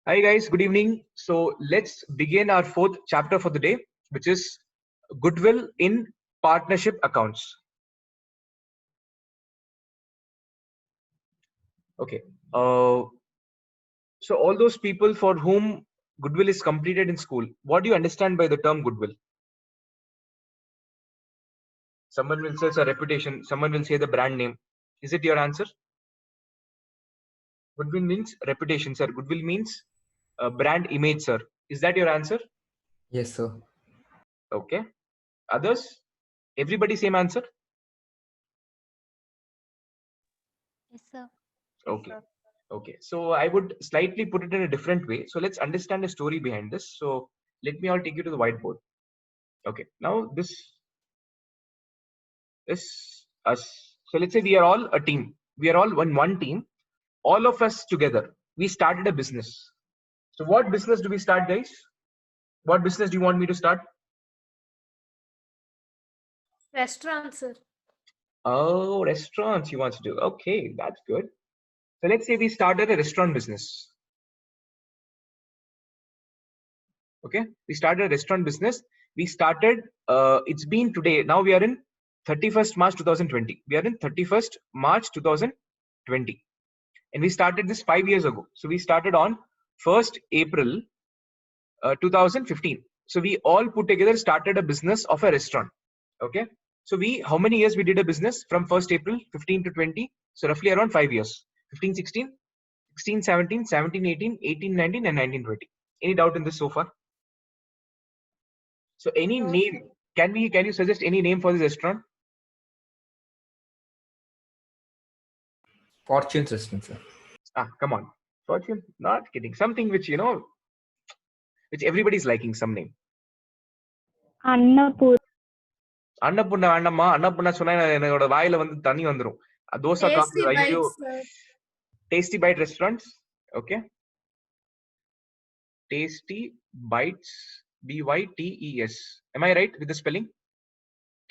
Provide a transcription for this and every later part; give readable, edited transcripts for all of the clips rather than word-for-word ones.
Hi guys, good evening. So let's begin our fourth chapter for the day, which is goodwill in partnership accounts. Okay. So all those people for whom goodwill is completed in school, what do you understand by the term goodwill? Someone will say it's a reputation. Someone will say the brand name. Is it your answer? Goodwill means reputation, sir. Goodwill means brand image, sir. Is that your answer? Yes, sir. Okay. Others? Everybody same answer? Yes, sir. Okay. Okay. So I would slightly put it in a different way. So let's understand the story behind this. So let me all take you to the whiteboard. Okay. Now this is us. So let's say we are all a team. We are all one team. All of us together. We started a business. So what business do we start, guys? What business do you want me to start? Restaurant, sir. Oh, restaurants you want to do. Okay, that's good. So let's say we started a restaurant business. Okay, we started a restaurant business. We started, it's been today. Now we are in 31st March 2020. We are in 31st March 2020. And we started this 5 years ago. So we started on 1st April 2015. So we all put together started a business of a restaurant. Okay. So how many years we did a business from 1st April 15 to 20? So roughly around 5 years. 15, 16, 16, 17, 17, 18, 18, 19 and 19, 20. Any doubt in this so far? So any No, name, can you suggest any name for this restaurant? Fortune's restaurant, sir. Come on. Fortune? Not kidding. Something which, which everybody's liking, some name. Annapur. Annapurna வேண்டாமா? அன்னபூர்ணா சொன்னா என்னோட வாயில வந்து தண்ணி வந்துரும். Dosa Tasty coffee ஐயோ. Bites, sir. Tasty Bite restaurants. Okay. Tasty Bites, BYTES. Am I right with the spelling?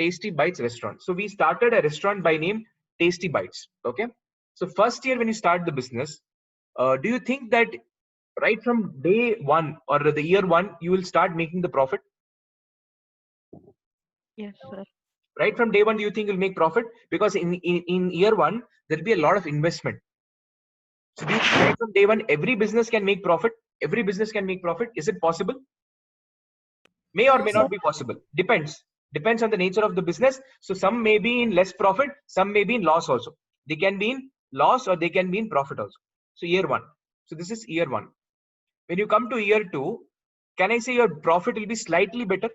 Tasty Bites restaurant. So we started a restaurant by name Tasty Bites. Okay. So first year when you start the business, do you think that right from day one or the year one you will start making the profit? Yes, sir. Right from day one, do you think you'll make profit? Because in year one there'll be a lot of investment. So do you think right from day one every business can make profit? Every business can make profit. Is it possible? May or may not be possible. Depends on the nature of the business. So some may be in less profit, some may be in loss also. They can be in loss or they can be in profit also. So year one. So this is year one. When you come to year two, can I say your profit will be slightly better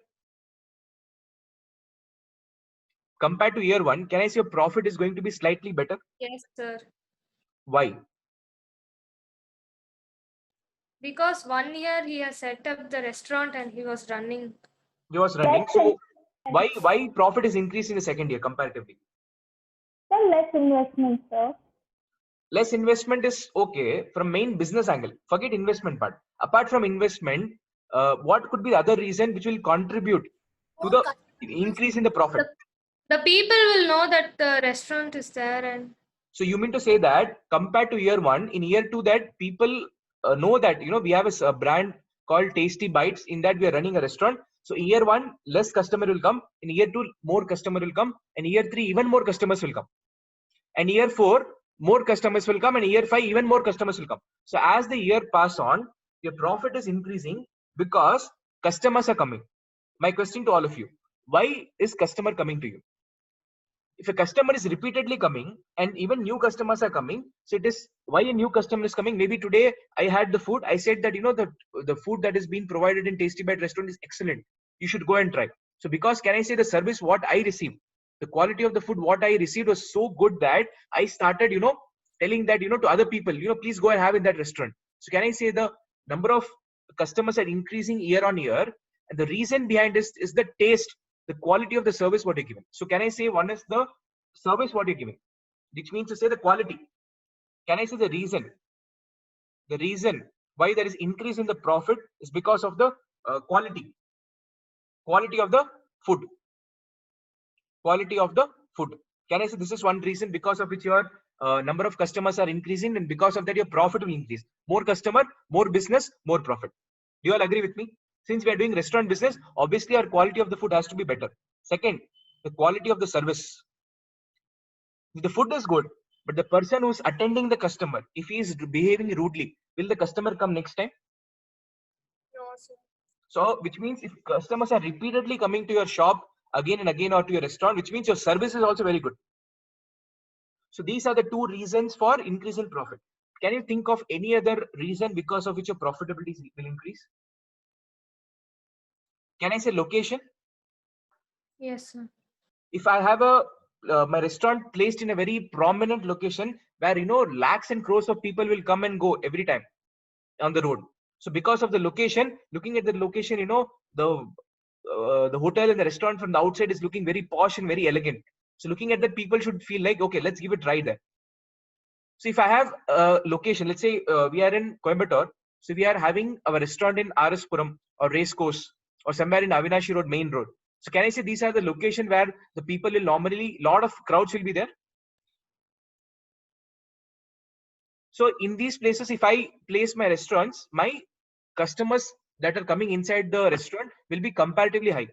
compared to year one? Can I say your profit is going to be slightly better? Yes, sir. Why? Because 1 year he has set up the restaurant and he was running. He was running. So why profit is increased in the second year comparatively? Then less investment, sir. Less investment is okay from main business angle. Forget investment part. Apart from investment, what could be the other reason which will contribute to the increase in the profit? The people will know that the restaurant is there, and So you mean to say that compared to year one, in year two, that people know that we have a brand called Tasty Bites. In that we are running a restaurant. So in year one, less customer will come. In year two, more customer will come. And year three, even more customers will come. And year four, more customers will come. And year five, even more customers will come. So as the year pass on, your profit is increasing because customers are coming. My question to all of you: why is customer coming to you? If a customer is repeatedly coming and even new customers are coming, so it is why a new customer is coming. Maybe today I had the food, I said that the food that is being provided in Tasty Bite restaurant is excellent, you should go and try. So because, can I say, the service what I received, the quality of the food what I received was so good that I started telling that to other people, please go and have in that restaurant. So can I say the number of customers are increasing year on year, and the reason behind this is the taste, the quality of the service what you're giving. So can I say one is the service what you're giving, which means to say the quality. Can I say the reason? The reason why there is increase in the profit is because of the quality of the food. Quality of the food. Can I say this is one reason because of which your number of customers are increasing, and because of that your profit will increase. More customer, more business, more profit. Do you all agree with me? Since we are doing restaurant business, obviously our quality of the food has to be better. Second, the quality of the service. If the food is good, but the person who's attending the customer, if he is behaving rudely, will the customer come next time? No, sir. So, which means if customers are repeatedly coming to your shop again and again, or to your restaurant, which means your service is also very good. So these are the two reasons for increase in profit. Can you think of any other reason because of which your profitability will increase? Can I say location? Yes, sir. If I have my restaurant placed in a very prominent location where lakhs and crores of people will come and go every time on the road. So because of the location, looking at the location, the hotel and the restaurant from the outside is looking very posh and very elegant. So looking at that, people should feel like, okay, let's give it a try there. So if I have a location, let's say we are in Coimbatore, so we are having our restaurant in RS Puram or Racecourse or somewhere in Avinashi Road, main road. So can I say these are the location where the people will normally, lot of crowds will be there? So in these places, if I place my restaurants, my customers that are coming inside the restaurant will be comparatively high.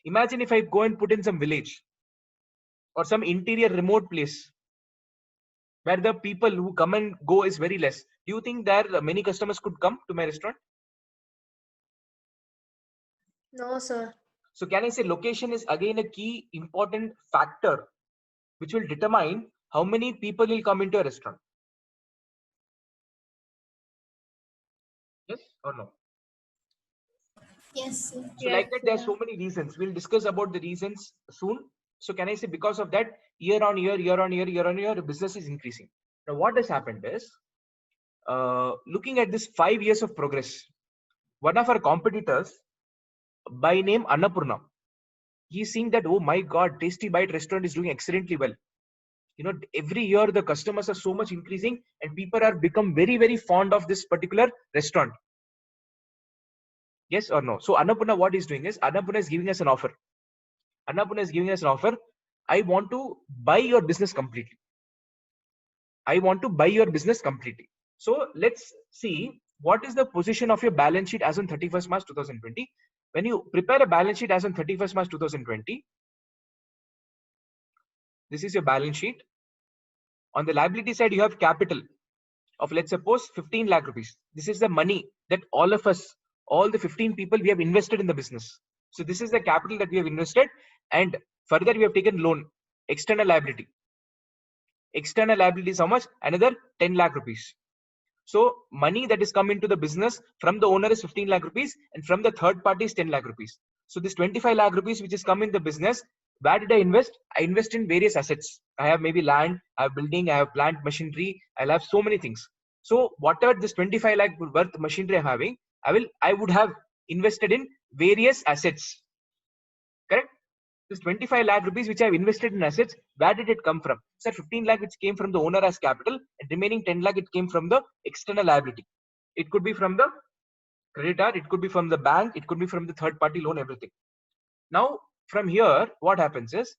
Imagine if I go and put in some village or some interior remote place where the people who come and go is very less. Do you think there many customers could come to my restaurant? No, sir. So can I say location is again a key important factor which will determine how many people will come into a restaurant? Yes or no? Yes, sir. So like that, there are so many reasons. We'll discuss about the reasons soon. So can I say because of that, year on year, the business is increasing. Now what has happened is, looking at this 5 years of progress, one of our competitors by name Annapurna, he's seeing that, oh my God, Tasty Bite restaurant is doing excellently well. Every year the customers are so much increasing and people are become very, very fond of this particular restaurant. Yes or no? So Annapurna, what he's doing is, Annapurna is giving us an offer. Annapurna is giving us an offer. I want to buy your business completely. I want to buy your business completely. So let's see what is the position of your balance sheet as on 31st March 2020. When you prepare a balance sheet as on 31st March 2020, this is your balance sheet. On the liability side, you have capital of, let's suppose, 15 lakh rupees. This is the money that all of us, all the 15 people, we have invested in the business. So this is the capital that we have invested, and further we have taken loan, external liability. External liability is how much? Another 10 lakh rupees. So money that is come into the business from the owner is 15 lakh rupees, and from the third party is 10 lakh rupees. So this 25 lakh rupees which is come in the business, where did I invest? I invest in various assets. I have maybe land, I have building, I have plant machinery, I'll have so many things. So whatever this 25 lakh worth machinery I'm having, I would have invested in various assets. Correct? This 25 lakh rupees which I have invested in assets, where did it come from? Sir, 15 lakh which came from the owner as capital, and remaining 10 lakh it came from the external liability. It could be from the creditor, it could be from the bank, it could be from the third party loan, everything. Now from here, what happens is,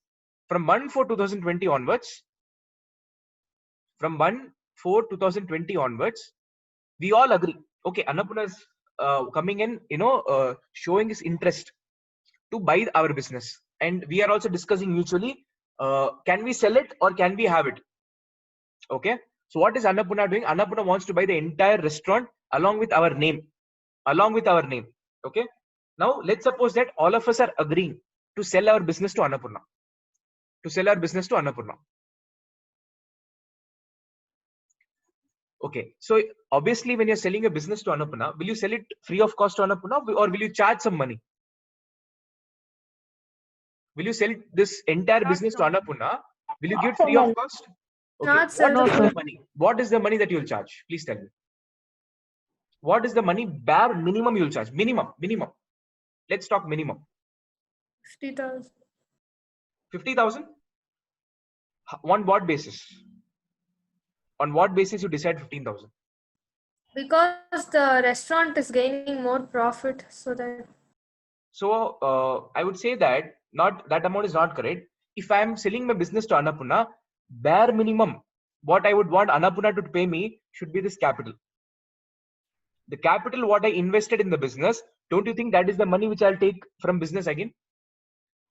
from 1/4/2020 onwards, from 1/4/2020 onwards, we all agree, okay, Annapurna is coming in, showing his interest to buy our business, and we are also discussing mutually, can we sell it or can we have it? Okay, so what is Annapurna doing? Annapurna wants to buy the entire restaurant along with our name, okay. Now let's suppose that all of us are agreeing to sell our business to Annapurna, okay. So obviously when you're selling a business to Annapurna, will you sell it free of cost to Annapurna, or will you charge some money? Will you sell this entire business to Annapurna? Will you give it free of cost? Okay. Not, sir. No, sir. What is the money that you'll charge? Please tell me. What is the money bare minimum you'll charge? Minimum. Let's talk minimum. 50,000. 50,000? On what basis? On what basis you decide 15,000? Because the restaurant is gaining more profit, so that. So I would say that that amount is not correct. If I am selling my business to Annapurna, bare minimum what I would want Annapurna to pay me should be this capital. The capital what I invested in the business, don't you think that is the money which I'll take from business again?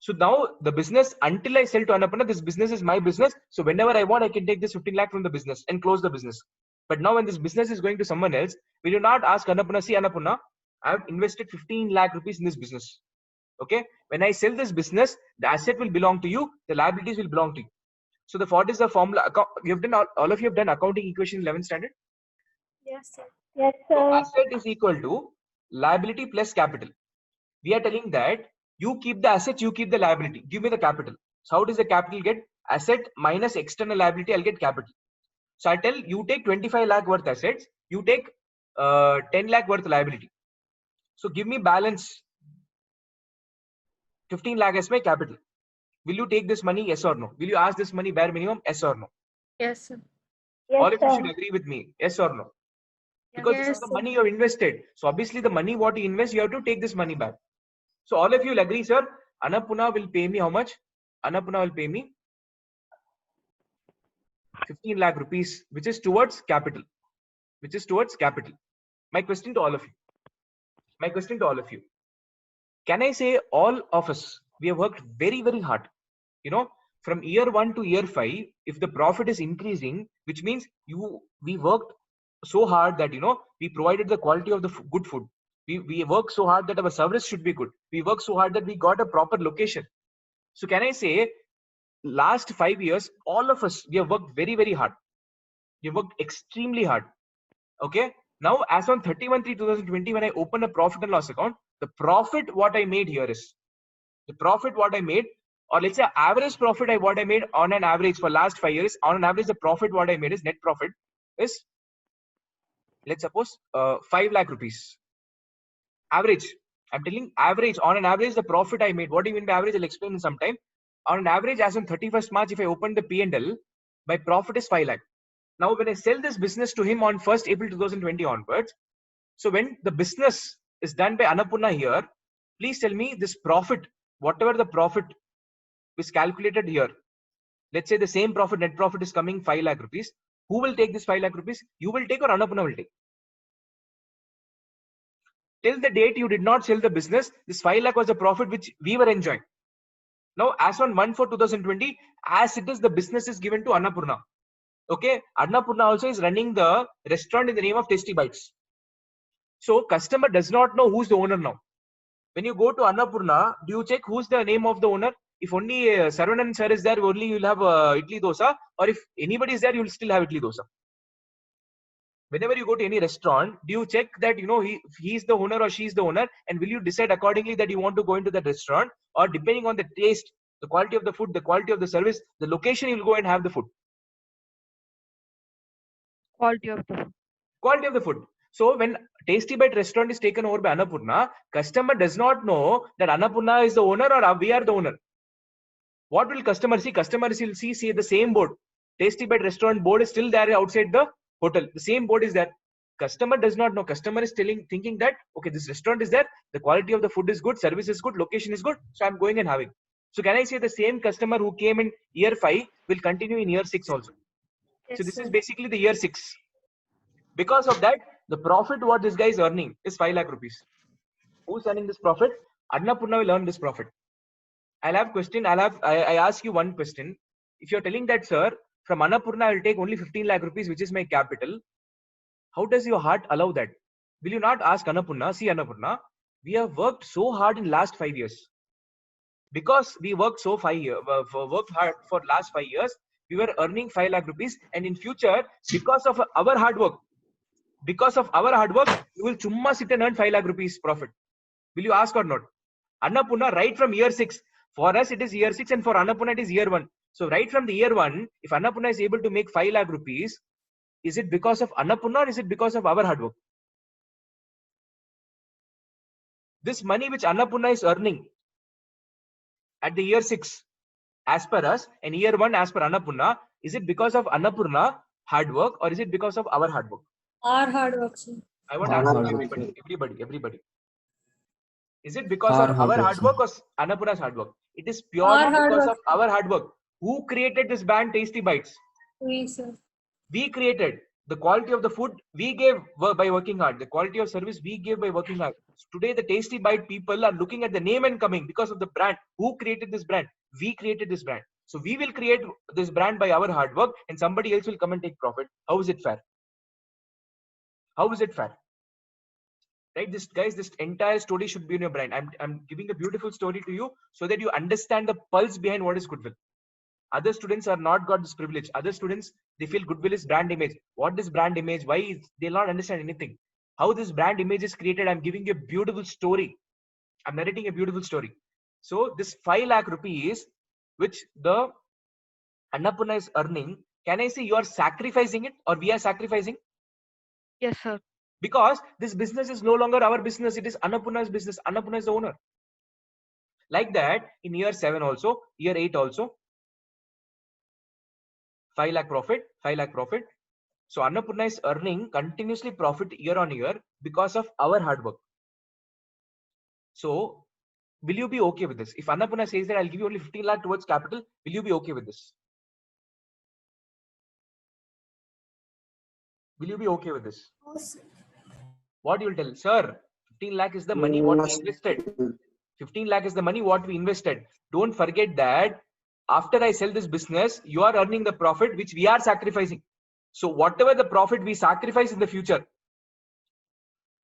So now the business, until I sell to Annapurna, this business is my business. So whenever I want, I can take this 15 lakh from the business and close the business. But now when this business is going to someone else, will you not ask Annapurna, see Annapurna, I have invested 15 lakh rupees in this business. Okay. When I sell this business, the asset will belong to you. The liabilities will belong to you. So what is the formula? You have done all of you have done accounting equation 11 standard. Yes, sir. Yes, So sir. asset is equal to liability plus capital. We are telling that you keep the assets, you keep the liability. Give me the capital. So how does the capital get? Asset minus external liability, I'll get capital. So I tell you take 25 lakh worth assets, you take 10 lakh worth liability. So give me balance 15 lakh as my capital. Will you take this money? Yes or no? Will you ask this money bare minimum? Yes or no? Yes, sir. Yes, All of you sir. should agree with me. Yes or no? Because this is Yes, the sir. money you have invested. So obviously the money what you invest, you have to take this money back. So all of you will agree, sir. Annapurna will pay me how much? Annapurna will pay me 15 lakh rupees, which is towards capital. Which is towards capital. My question to all of you. My question to all of you. Can I say all of us, we have worked very, very hard. You know, from year 1 to year 5, if the profit is increasing, which means we worked so hard that, you know, we provided the quality of the good food. We work so hard that our service should be good. We work so hard that we got a proper location. So can I say, last 5 years, all of us, we have worked very, very hard. We have worked extremely hard. Okay. Now, as on 31/3/2020, when I open a profit and loss account, the profit what I made here is the profit what I made, or let's say average profit what I made on an average for last 5 years. On an average, the profit what I made is net profit is, let's suppose 5 lakh rupees. Average. I'm telling average. On an average, the profit I made. What do you mean by average? I'll explain in some time. On an average, as on 31st March, if I open the P&L, my profit is 5 lakh. Now, when I sell this business to him on 1st April 2020 onwards, so when the business is done by Annapurna here, please tell me this profit, whatever the profit is calculated here. Let's say the same profit, net profit is coming 5 lakh rupees. Who will take this 5 lakh rupees? You will take or Annapurna will take? Till the date you did not sell the business, this 5 lakh was the profit which we were enjoying. Now, as on 1/4/2020, as it is, the business is given to Annapurna. Okay, Annapurna also is running the restaurant in the name of Tasty Bites. So customer does not know who's the owner now. When you go to Annapurna, do you check who's the name of the owner? If only Saravanan sir is there, only you'll have idli dosa. Or if anybody is there, you'll still have idli dosa. Whenever you go to any restaurant, do you check that, you know, he's the owner or she's the owner, and will you decide accordingly that you want to go into that restaurant, or depending on the taste, the quality of the food, the quality of the service, the location, you'll go and have the food. Quality of the food. Quality of the food. So when Tasty Bite restaurant is taken over by Annapurna, customer does not know that Annapurna is the owner or we are the owner. What will customer see? Customer will see the same board. Tasty Bite restaurant board is still there outside the hotel. The same board is there. Customer does not know. Customer is thinking that, okay, this restaurant is there. The quality of the food is good. Service is good. Location is good. So I'm going and having. So can I say the same customer who came in year 5 will continue in year 6 also? Yes, So this sir. is basically the year 6. Because of that, the profit what this guy is earning is 5 lakh rupees. Who's earning this profit? Annapurna will earn this profit. I'll have question. I ask you one question. If you're telling that, sir, from Annapurna I will take only 15 lakh rupees, which is my capital, how does your heart allow that? Will you not ask Annapurna? See, Annapurna, we have worked so hard in last 5 years. Because we worked so worked hard for last 5 years, we were earning 5 lakh rupees, and in future, because of our hard work, you will chumma sit and earn 5 lakh rupees profit. Will you ask or not? Annapurna, right from year 6. For us, it is year 6, and for Annapurna, it is year 1. So right from the year 1, if Annapurna is able to make 5 lakh rupees, is it because of Annapurna or is it because of our hard work? This money which Annapurna is earning at the year 6, as per us, and year 1 as per Annapurna, is it because of Annapurna hard work or is it because of our hard work? Our hard work, sir. I want to Our ask hard work, everybody. Is it because Our of hard our work, hard sir. work or Annapurna's hard work? It is purely Our hard because work. of our hard work. Who created this brand Tasty Bites? We, sir. we created. The quality of the food we gave by working hard. The quality of service we gave by working hard. So today, the Tasty Bite people are looking at the name and coming because of the brand. Who created this brand? We created this brand. So we will create this brand by our hard work, and somebody else will come and take profit. How is it fair? How is it fair? Right, this guys, this entire story should be in your brain. I'm giving a beautiful story to you so that you understand the pulse behind what is goodwill. Other students are not got this privilege. Other students, they feel goodwill is brand image. What is brand image? Why they'll not understand anything? How this brand image is created? I'm giving you a beautiful story. I'm narrating a beautiful story. So this 5 lakh rupees, which the Annapurna is earning, can I say you are sacrificing it or we are sacrificing? Yes, sir. Because this business is no longer our business. It is Annapurna's business. Annapurna is the owner. Like that, in year 7 also, year 8 also, 5 lakh profit, 5 lakh profit. So Annapurna is earning continuously profit year on year because of our hard work. So will you be okay with this? If Annapurna says that I'll give you only 15 lakh towards capital, will you be okay with this? Will you be okay with this? What you will tell? Sir, 15 lakh is the money what we invested. 15 lakh is the money what we invested. Don't forget that after I sell this business, you are earning the profit which we are sacrificing. So whatever the profit we sacrifice in the future,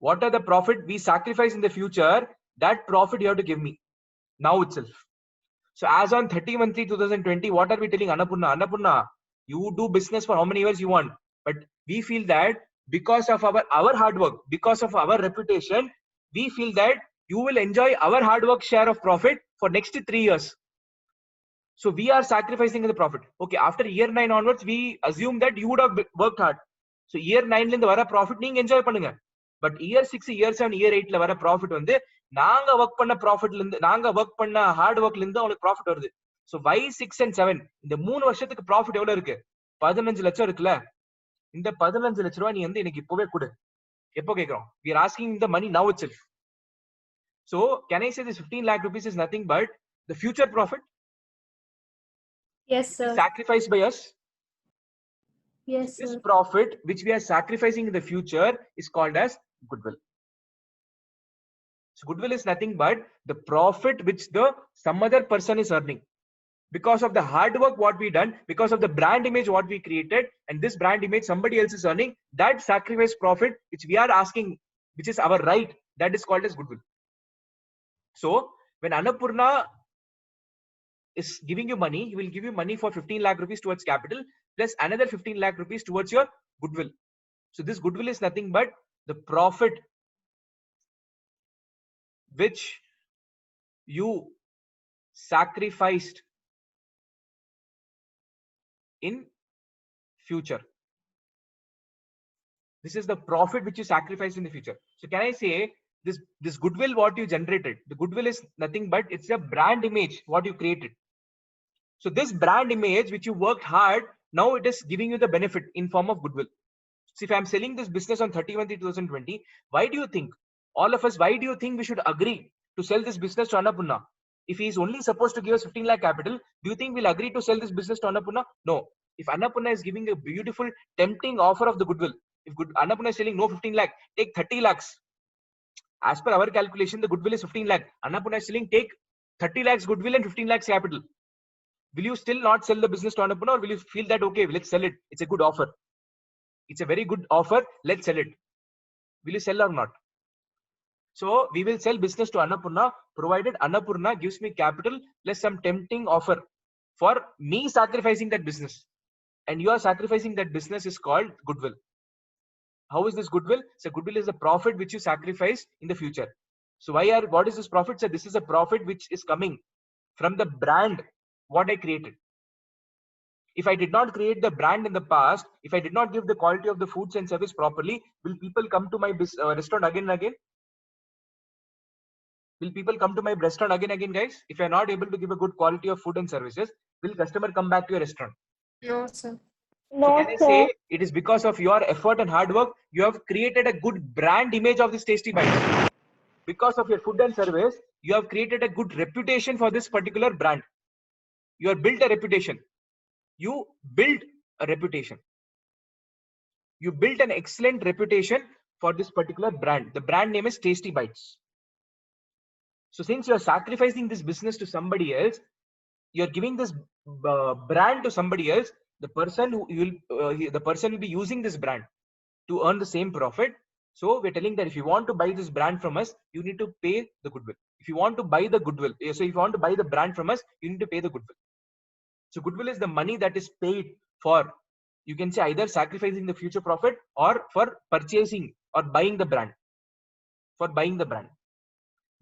what are the profit we sacrifice in the future, that profit you have to give me now itself. So as on 31/3/2020, what are we telling Annapurna? Annapurna, you do business for how many years you want. But we feel that because of our hard work, because of our reputation, we feel that you will enjoy our hard work share of profit for next 3 years. So we are sacrificing the profit. Okay, after year 9 onwards, we assume that you would have worked hard. So year 9 la vara profit நீங்க enjoy பண்ணுங்க. But year 6, year 7, year 8 la vara profit வந்து நாங்க work பண்ண profit ல இருந்து நாங்க work பண்ண hard work ல இருந்து உங்களுக்கு profit வருது. So why 6 and 7? இந்த 3 வருஷத்துக்கு profit எவ்வளவு இருக்கு? 15 லட்சம் இருக்குல்ல? இந்த 15 லட்சம் ரூபாய் நீ வந்து எனக்கு இப்பவே கொடு. எப்போ கேக்குறோம்? We are asking the money now itself. So can I say this 15 lakh rupees is nothing but the future profit? Yes, sir. Sacrificed by us. Yes, This sir. profit which we are sacrificing in the future is called as goodwill. So goodwill is nothing but the profit which some other person is earning because of the hard work what we done, because of the brand image what we created, and this brand image somebody else is earning. That sacrifice profit which we are asking, which is our right, that is called as goodwill. So when Annapurna is giving you money, he will give you money for 15 lakh rupees towards capital plus another 15 lakh rupees towards your goodwill. So this goodwill is nothing but the profit which you sacrificed in future. This is the profit which you sacrificed in the future. So can I say this goodwill what you generated, the goodwill is nothing but it's a brand image what you created. So this brand image which you worked hard, now it is giving you the benefit in form of goodwill. So if I'm selling this business on 31/3/2020, why do you think, all of us, why do you think we should agree to sell this business to Annapurna? If he is only supposed to give us 15 lakh capital, do you think we'll agree to sell this business to Annapurna? No. If Annapurna is giving a beautiful, tempting offer of the goodwill, if Annapurna is selling no 15 lakh, take 30 lakhs. As per our calculation, the goodwill is 15 lakh. Annapurna is selling, take 30 lakhs goodwill and 15 lakhs capital. Will you still not sell the business to Annapurna, or will you feel that, okay, let's sell it? It's a good offer. It's a very good offer. Let's sell it. Will you sell or not? So we will sell business to Annapurna, provided Annapurna gives me capital plus some tempting offer for me sacrificing that business. And you are sacrificing that business is called goodwill. How is this goodwill? So goodwill is the profit which you sacrifice in the future. So what is this profit? So this is a profit which is coming from the brand what I created. If I did not create the brand in the past, if I did not give the quality of the foods and service properly, will people come to my restaurant again and again? Will people come to my restaurant again and again, guys? If you're not able to give a good quality of food and services, will customer come back to your restaurant? No, sir. No, So can I sir. say it is because of your effort and hard work, you have created a good brand image of this Tasty Bite. Because of your food and service, you have created a good reputation for this particular brand. You have built a reputation. You build a reputation. You built an excellent reputation for this particular brand. The brand name is Tasty Bites. So since you're sacrificing this business to somebody else, you're giving this brand to somebody else. The person will be using this brand to earn the same profit. So we're telling that if you want to buy this brand from us, you need to pay the goodwill. If you want to buy the goodwill, so if you want to buy the brand from us, you need to pay the goodwill. So goodwill is the money that is paid for, you can say, either sacrificing the future profit or for purchasing or buying the brand. For buying the brand.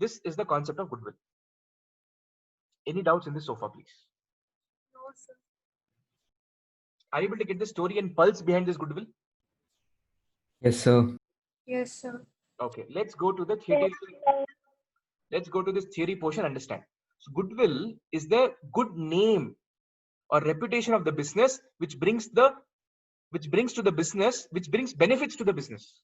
This is the concept of goodwill. Any doubts in this so far, please? No, sir. Are you able to get the story and pulse behind this goodwill? Yes, sir. Yes, sir. Okay, let's go to the theory. Let's go to this theory portion. Understand. So goodwill is the good name or reputation of the business, which brings to the business, which brings benefits to the business.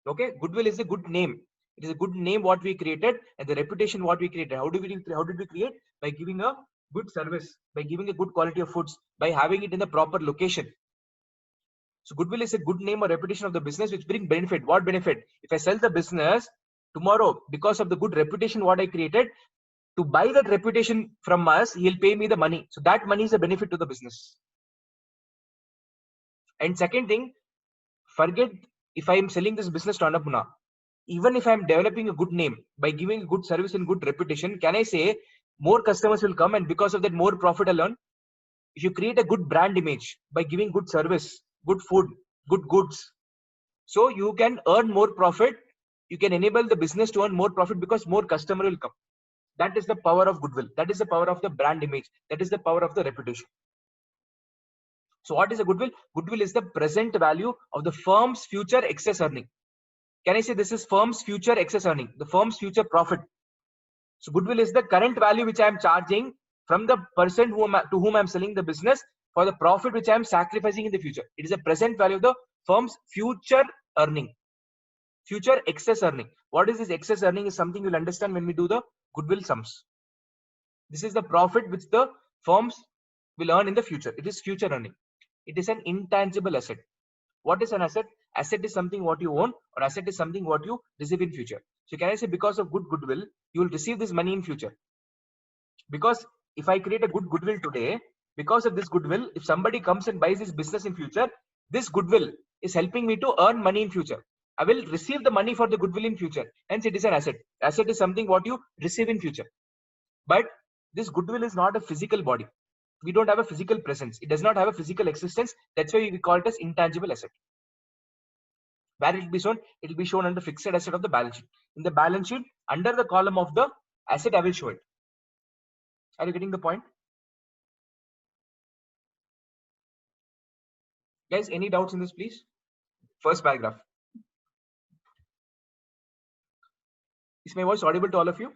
Okay, goodwill is a good name. It is a good name what we created, and the reputation what we created. How did we create? By giving a good service, by giving a good quality of foods, by having it in the proper location. So goodwill is a good name or reputation of the business which bring benefit. What benefit? If I sell the business tomorrow, because of the good reputation what I created, to buy that reputation from us, he'll pay me the money. So that money is a benefit to the business. And second thing, forget if I am selling this business to Annapurna, even if I am developing a good name by giving good service and good reputation, can I say more customers will come and because of that more profit I'll earn? If you create a good brand image by giving good service, good food, good goods, so you can earn more profit. You can enable the business to earn more profit because more customer will come. That is the power of goodwill. That is the power of the brand image. That is the power of the reputation. So what is a goodwill? Goodwill is the present value of the firm's future excess earning. Can I say this is firm's future excess earning, the firm's future profit? So goodwill is the current value which I am charging from the person to whom I am selling the business for the profit which I am sacrificing in the future. It is a present value of the firm's future earning, future excess earning. What is this excess earning is something you'll understand when we do the goodwill sums. This is the profit which the firms will earn in the future. It is future earning. It is an intangible asset. What is an asset? Asset is something what you own, or asset is something what you receive in future. So can I say because of good goodwill, you will receive this money in future? Because if I create a good goodwill today, because of this goodwill, if somebody comes and buys this business in future, this goodwill is helping me to earn money in future. I will receive the money for the goodwill in future. Hence it is an asset. Asset is something what you receive in future. But this goodwill is not a physical body. We don't have a physical presence. It does not have a physical existence. That's why we call it as intangible asset. Where it will be shown? It will be shown under fixed asset of the balance sheet. In the balance sheet, under the column of the asset, I will show it. Are you getting the point? Guys, any doubts in this, please? First paragraph. Is my voice audible to all of you?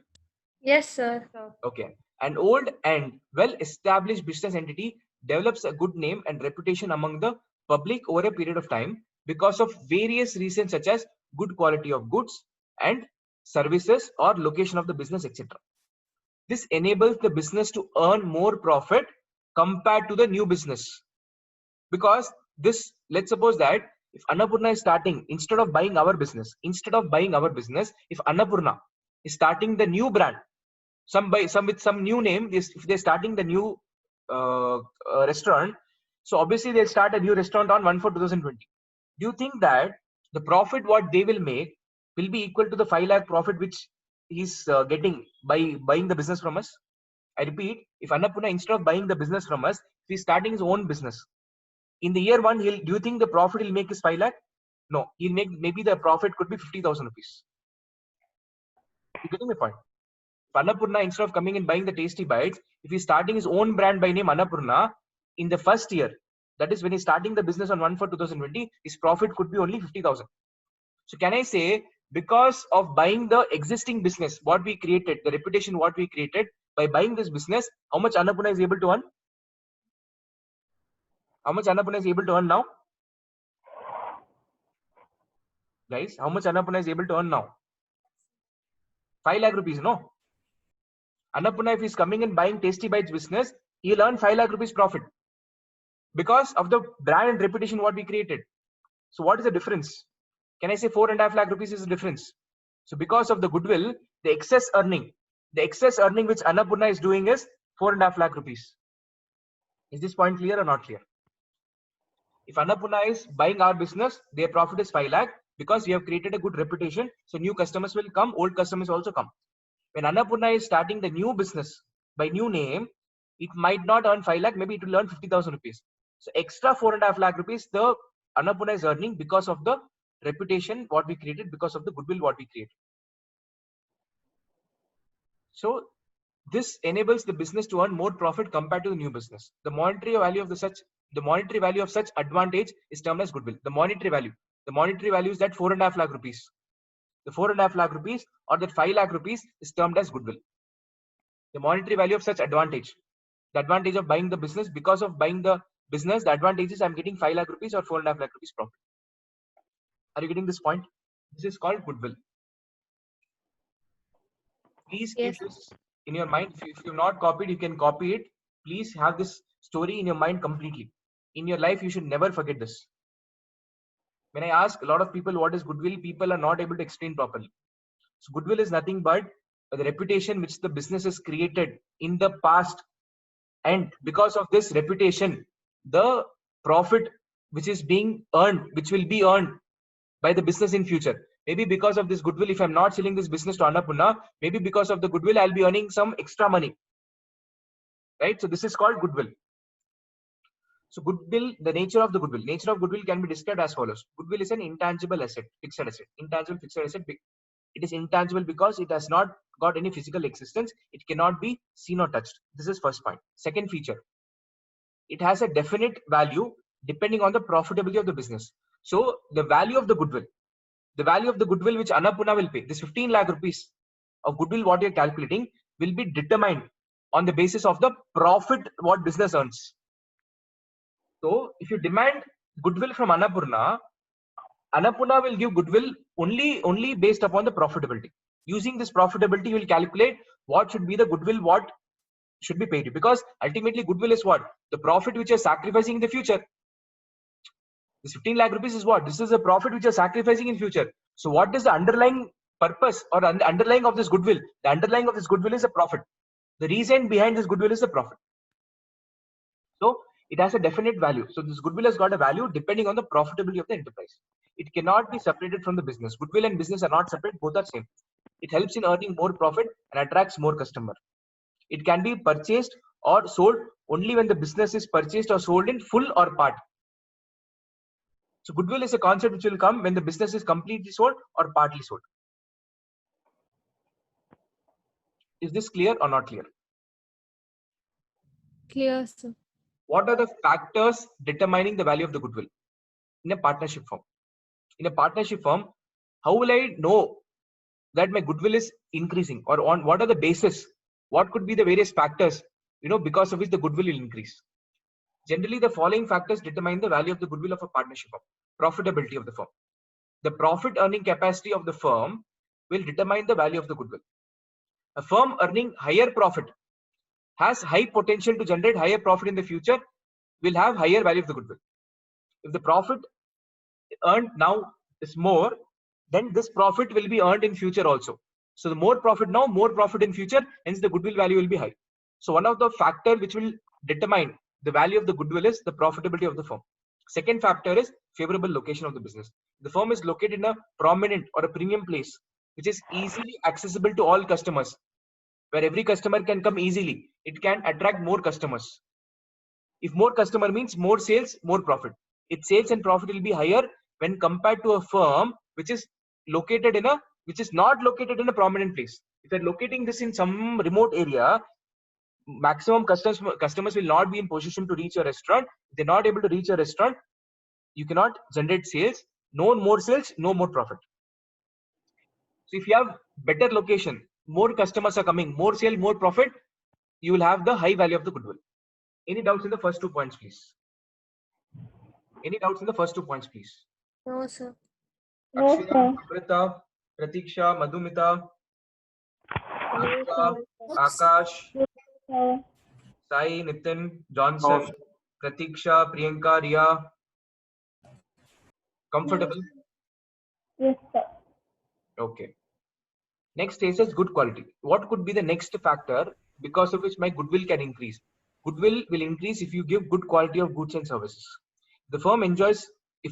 Yes, sir. Okay. An old and well-established business entity develops a good name and reputation among the public over a period of time because of various reasons such as good quality of goods and services or location of the business, etc. This enables the business to earn more profit compared to the new business. Because this, let's suppose that if Annapurna is starting, instead of buying our business, if Annapurna is starting the new brand, with some new name, if they're starting the new restaurant, so obviously they'll start a new restaurant on 1/4/2020. Do you think that the profit what they will make will be equal to the 5 lakh profit which he's getting by buying the business from us? I repeat, if Annapurna, instead of buying the business from us, he's starting his own business. In the year one, do you think the profit he'll make is 5 lakh? No, he'll make, maybe the profit could be 50,000 rupees. You getting my point? Annapurna, instead of coming and buying the Tasty Bites, if he's starting his own brand by name Annapurna, in the first year, that is when he's starting the business on 1/4/2020, his profit could be only 50,000. So can I say, because of buying the existing business, what we created, the reputation what we created, by buying this business, how much Annapurna is able to earn? How much Annapurna is able to earn now? Guys, how much Annapurna is able to earn now? 5 lakh rupees, no? Annapurna, if he's coming and buying Tasty Bites business, he'll earn 5 lakh rupees profit because of the brand and reputation what we created. So what is the difference? Can I say 4.5 lakh rupees is the difference? So because of the goodwill, the excess earning which Annapurna is doing is 4.5 lakh rupees. Is this point clear or not clear? If Annapurna is buying our business, their profit is 5 lakh because we have created a good reputation. So new customers will come, old customers also come. When Annapurna is starting the new business by new name, it might not earn 5 lakh, maybe it will earn 50,000 rupees. So extra 4.5 lakh rupees, the Annapurna is earning because of the reputation what we created, because of the goodwill what we created. So this enables the business to earn more profit compared to the new business. The monetary value of such advantage is termed as goodwill. The monetary value is that 4.5 lakh rupees. The 4.5 lakh rupees or that 5 lakh rupees is termed as goodwill. The monetary value of such advantage, the advantage of buying the business, because of buying the business, the advantage is I'm getting 5 lakh rupees or 4.5 lakh rupees profit. Are you getting this point? This is called goodwill. Please keep Yes. this in your mind. If you've not copied, you can copy it. Please have this story in your mind completely. In your life, you should never forget this. When I ask a lot of people what is goodwill, people are not able to explain properly. So goodwill is nothing but the reputation which the business has created in the past, and because of this reputation, the profit which is being earned, which will be earned by the business in future. Maybe because of this goodwill, if I'm not selling this business to Annapurna, maybe because of the goodwill, I'll be earning some extra money. Right? So this is called goodwill. So goodwill, the nature of goodwill can be described as follows. Goodwill is an intangible asset, fixed asset. Intangible fixed asset. It is intangible because it has not got any physical existence. It cannot be seen or touched. This is first point. Second feature, it has a definite value depending on the profitability of the business. So the value of the goodwill which Annapurna will pay, this 15 lakh rupees of goodwill what you're calculating will be determined on the basis of the profit what business earns. So if you demand goodwill from Annapurna will give goodwill only based upon the profitability. Using this profitability, you will calculate what should be the goodwill, what should be paid, because ultimately goodwill is what? The profit which you're sacrificing in the future. This 15 lakh rupees is what? This is a profit which you're sacrificing in future. So what is the underlying purpose or the underlying of this goodwill? The underlying of this goodwill is a profit. The reason behind this goodwill is the profit. So it has a definite value. So this goodwill has got a value depending on the profitability of the enterprise. It cannot be separated from the business. Goodwill and business are not separate, both are same. It helps in earning more profit and attracts more customer. It can be purchased or sold only when the business is purchased or sold in full or part. So goodwill is a concept which will come when the business is completely sold or partly sold. Is this clear or not clear? Clear, sir. What are the factors determining the value of the goodwill in a partnership firm? In a partnership firm, how will I know that my goodwill is increasing, or on what are the basis? What could be the various factors, because of which the goodwill will increase? Generally, the following factors determine the value of the goodwill of a partnership firm. Profitability of the firm. The profit earning capacity of the firm will determine the value of the goodwill. A firm earning higher profit has high potential to generate higher profit in the future, will have higher value of the goodwill. If the profit earned now is more, then this profit will be earned in future also. So the more profit now, more profit in future, hence the goodwill value will be high. So one of the factor which will determine the value of the goodwill is the profitability of the firm. Second factor is favorable location of the business. The firm is located in a prominent or a premium place, which is easily accessible to all customers, where every customer can come easily. It can attract more customers. If more customer means more sales, more profit. Its sales and profit will be higher when compared to a firm which is not located in a prominent place. If you're locating this in some remote area, maximum customers will not be in position to reach your restaurant. If they're not able to reach your restaurant, you cannot generate sales. No more sales, no more profit. So if you have better location, more customers are coming, more sale, more profit, you will have the high value of the goodwill. Any doubts in the first 2 points, please? Any doubts in the first 2 points, please? No, sir. No, Akshita, sir. Amrita, Pratiksha, Madhumita, No, Alka, sir. Akash, Sir. Sai, Nitin, Johnson, Pratiksha, Priyanka, Ria, Comfortable? Yes, sir. Okay. Next stage is good quality. What could be the next factor because of which my goodwill can increase? Goodwill will increase if you give good quality of goods and services. If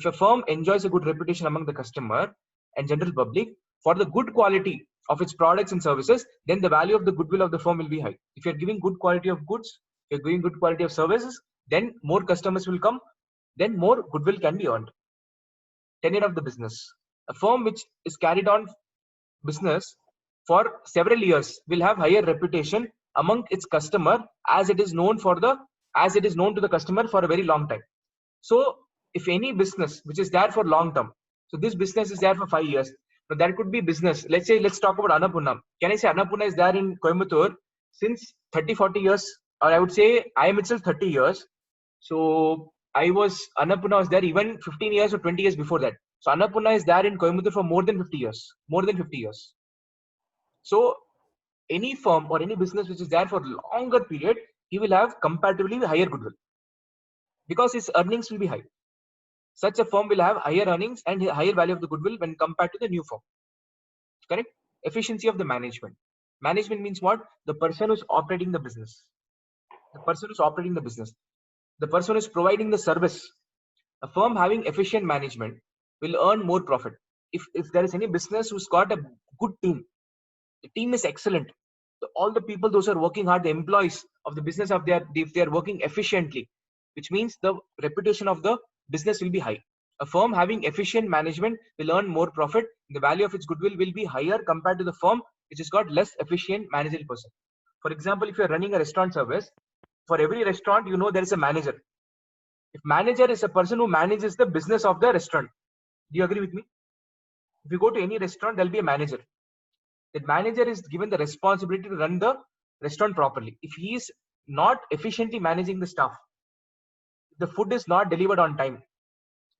a firm enjoys a good reputation among the customer and general public for the good quality of its products and services, then the value of the goodwill of the firm will be high. If you're giving good quality of goods, if you're giving good quality of services, then more customers will come, then more goodwill can be earned. Tenure of the business. A firm which is carried on business for several years will have higher reputation among its customer as it is known to the customer for a very long time. So if any business which is there for long term, so this business is there for 5 years, but that could be business. Let's talk about Annapurna. Can I say Annapurna is there in Coimbatore since 30-40 years, or I would say I am itself 30 years. So Annapurna was there even 15 years or 20 years before that. So Annapurna is there in Coimbatore for more than 50 years. So any firm or any business which is there for a longer period, he will have comparatively higher goodwill because his earnings will be high. Such a firm will have higher earnings and higher value of the goodwill when compared to the new firm. Correct? Efficiency of the management. Management means what? The person who's operating the business. The person who is providing the service. A firm having efficient management will earn more profit. If there is any business who's got a good team, the team is excellent. All the people, those who are working hard, the employees of the business, if they are working efficiently, which means the reputation of the business will be high. A firm having efficient management will earn more profit. The value of its goodwill will be higher compared to the firm which has got less efficient managerial person. For example, if you are running a restaurant service, for every restaurant, there is a manager. If manager is a person who manages the business of the restaurant. Do you agree with me? If you go to any restaurant, there'll be a manager. That manager is given the responsibility to run the restaurant properly. If he is not efficiently managing the staff, the food is not delivered on time,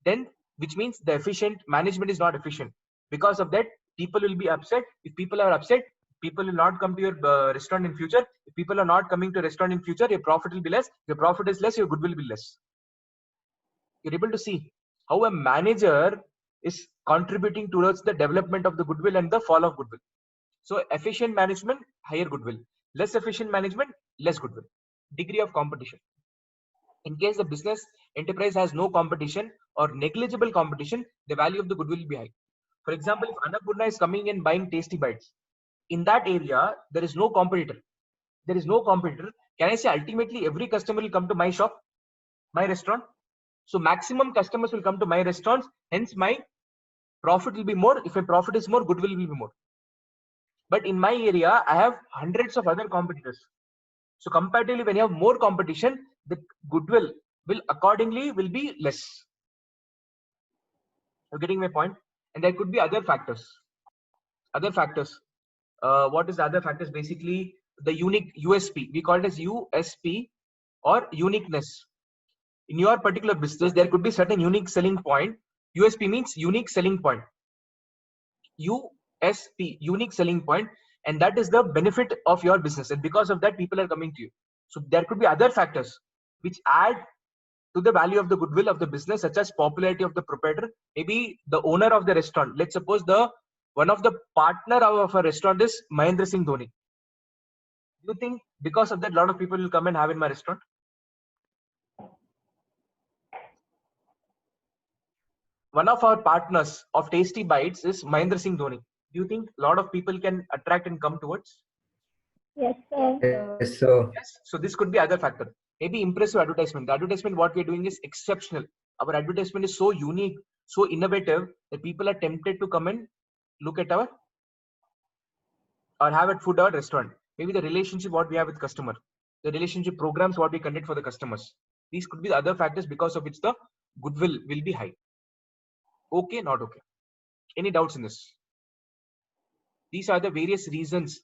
then which means the efficient management is not efficient. Because of that, people will be upset. If people are upset, people will not come to your restaurant in future. If people are not coming to a restaurant in future, your profit will be less. Your profit is less, your goodwill will be less. You're able to see how a manager is contributing towards the development of the goodwill and the fall of goodwill. So efficient management, higher goodwill. Less efficient management, less goodwill. Degree of competition. In case the business enterprise has no competition or negligible competition, the value of the goodwill will be high. For example, if Annapurna is coming and buying Tasty Bites, in that area, there is no competitor. Can I say ultimately every customer will come to my shop, my restaurant? So maximum customers will come to my restaurants, hence my profit will be more. If my profit is more, goodwill will be more. But in my area, I have hundreds of other competitors. So comparatively, when you have more competition, the goodwill will accordingly be less. You're getting my point? And there could be other factors. What is the other factors? Basically, the unique USP. We call it as USP or uniqueness. In your particular business, there could be certain unique selling point. USP means unique selling point. USP, unique selling point, and that is the benefit of your business. And because of that, people are coming to you. So there could be other factors which add to the value of the goodwill of the business, such as popularity of the proprietor, maybe the owner of the restaurant. Let's suppose one of the partner of a restaurant is Mahendra Singh Dhoni. Do you think because of that, a lot of people will come and have in my restaurant? One of our partners of Tasty Bites is Mahendra Singh Dhoni. Do you think a lot of people can attract and come towards? Yes, sir. Yes, sir. Yes. So this could be other factor. Maybe impressive advertisement. The advertisement what we're doing is exceptional. Our advertisement is so unique, so innovative that people are tempted to come and look at or have at food or restaurant. Maybe the relationship what we have with customer, the relationship programs what we conduct for the customers. These could be the other factors because of which the goodwill will be high. Okay, not okay. Any doubts in this? These are the various reasons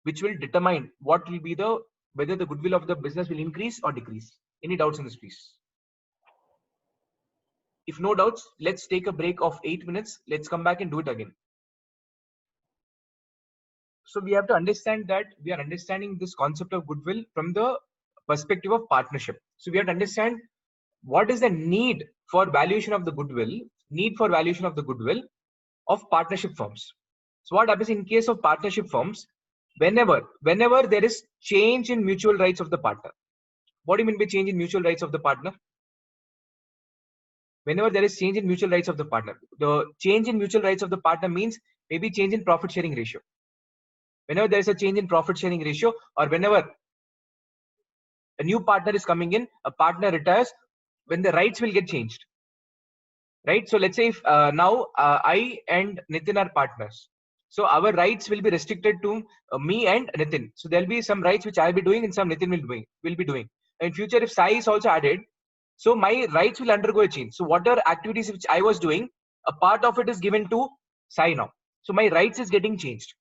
which will determine whether the goodwill of the business will increase or decrease. Any doubts in this, please? If no doubts, let's take a break of 8 minutes. Let's come back and do it again. So we have to understand that we are understanding this concept of goodwill from the perspective of partnership. So we have to understand what is the need for valuation of the goodwill need for valuation of the goodwill of partnership firms. So what happens in case of partnership firms? Whenever there is change in mutual rights of the partner. What do you mean by change in mutual rights of the partner? Whenever there is change in mutual rights of the partner, the change in mutual rights of the partner means maybe change in profit sharing ratio. Whenever there is a change in profit sharing ratio, or whenever a new partner is coming in, a partner retires, when the rights will get changed, right? So let's say if now I and Nitin are partners, so our rights will be restricted to me and Nitin. So there'll be some rights which I'll be doing and some Nitin will be doing. In future, if Sai is also added, so my rights will undergo a change. So whatever activities which I was doing, a part of it is given to Sai now. So my rights is getting changed,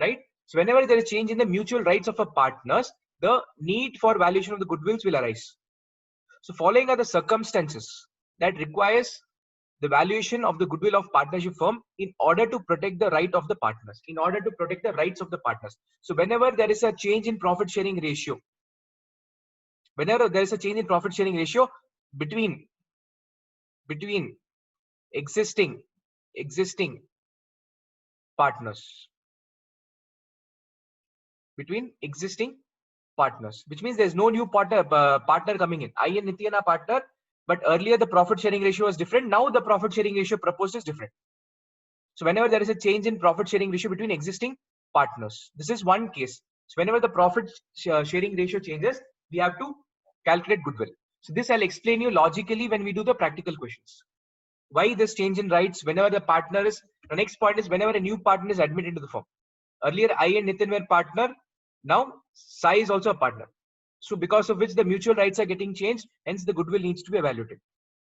right? So whenever there is change in the mutual rights of a partners, the need for valuation of the goodwills will arise. So following are the circumstances that requires the valuation of the goodwill of partnership firm in order to protect the right of the partners, in order to protect the rights of the partners. So whenever there is a change in profit sharing ratio, whenever there is a change in profit sharing ratio between existing partners, which means there's no new partner coming in. I and Nityan are partner, but earlier the profit sharing ratio was different. Now the profit sharing ratio proposed is different. So whenever there is a change in profit sharing ratio between existing partners, this is one case. So whenever the profit sharing ratio changes, we have to calculate goodwill. So this I'll explain you logically when we do the practical questions. Why this change in rights? Whenever the partner is, the next point is whenever a new partner is admitted into the firm. Earlier I and Nitin were partner. Now Sai is also a partner. So because of which the mutual rights are getting changed, hence the goodwill needs to be evaluated.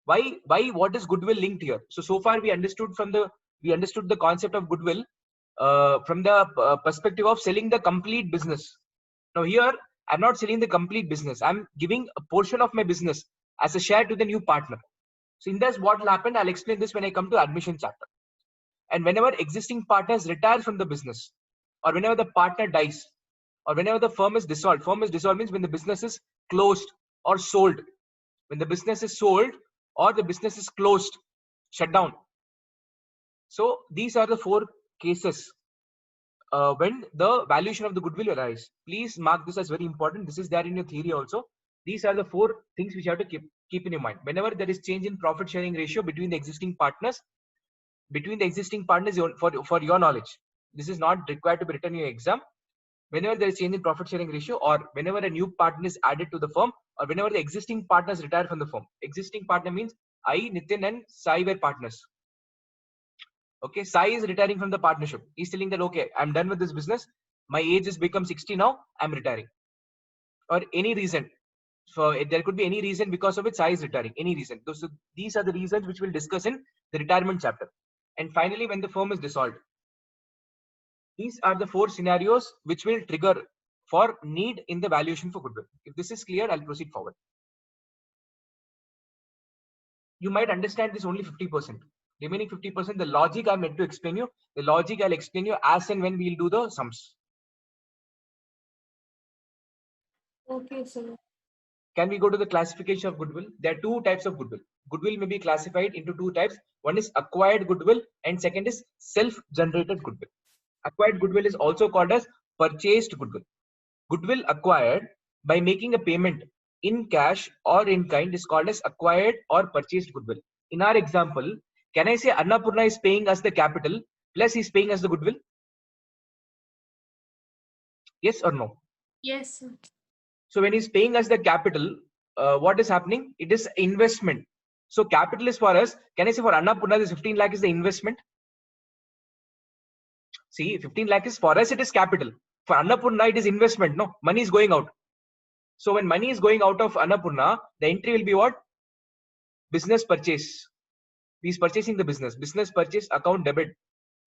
Why? What is goodwill linked here? So far we understood the concept of goodwill from the perspective of selling the complete business. Now here I'm not selling the complete business. I'm giving a portion of my business as a share to the new partner. So in this, what will happen? I'll explain this when I come to admission chapter. And whenever existing partners retire from the business, or whenever the partner dies, or whenever the firm is dissolved means when the business is closed or sold. When the business is sold or the business is closed, shut down. So these are the four cases when the valuation of the goodwill will arise. Please mark this as very important. This is there in your theory also. These are the four things which you have to keep in your mind. Whenever there is change in profit sharing ratio between the existing partners, for your knowledge, this is not required to be written in your exam. Whenever there is change in profit sharing ratio, or whenever a new partner is added to the firm, or whenever the existing partners retire from the firm. Existing partner means I, Nitin and Sai were partners. Okay, Sai is retiring from the partnership. He's telling that, okay, I'm done with this business. My age has become 60 now. I'm retiring. Or any reason. So there could be any reason because of which Sai is retiring. Any reason. So these are the reasons which we'll discuss in the retirement chapter. And finally, when the firm is dissolved. These are the four scenarios which will trigger for need in the valuation for goodwill. If this is clear, I'll proceed forward. You might understand this only 50%. Remaining 50%, the logic I'm meant to explain you. The logic I'll explain you as and when we'll do the sums. Okay, sir. Can we go to the classification of goodwill? There are two types of goodwill. Goodwill may be classified into two types. One is acquired goodwill and second is self-generated goodwill. Acquired goodwill is also called as purchased goodwill. Goodwill acquired by making a payment in cash or in kind is called as acquired or purchased goodwill. In our example, can I say Annapurna is paying us the capital plus he's paying us the goodwill? Yes or no? Yes, sir. So when he's paying us the capital, what is happening? It is investment. So capital is for us. Can I say for Annapurna, this 15 lakh is the investment? See, 15 lakh is for us, it is capital. For Annapurna, it is investment. No, money is going out. So when money is going out of Annapurna, the entry will be what? Business purchase. He's purchasing the business. Business purchase account debit